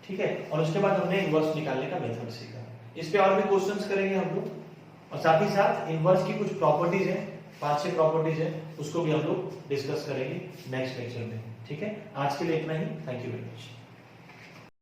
ठीक है, और उसके बाद हमने इनवर्स निकालने का मेथड सीखा। इस पे और भी क्वेश्चंस करेंगे हम लोग, और साथ ही साथ इनवर्स की कुछ प्रॉपर्टीज है, 5-6 प्रॉपर्टीज है, उसको भी हम लोग डिस्कस करेंगे नेक्स्ट लेक्चर में, ठीक है। आज के लिए इतना ही, थैंक यू वेरी मच।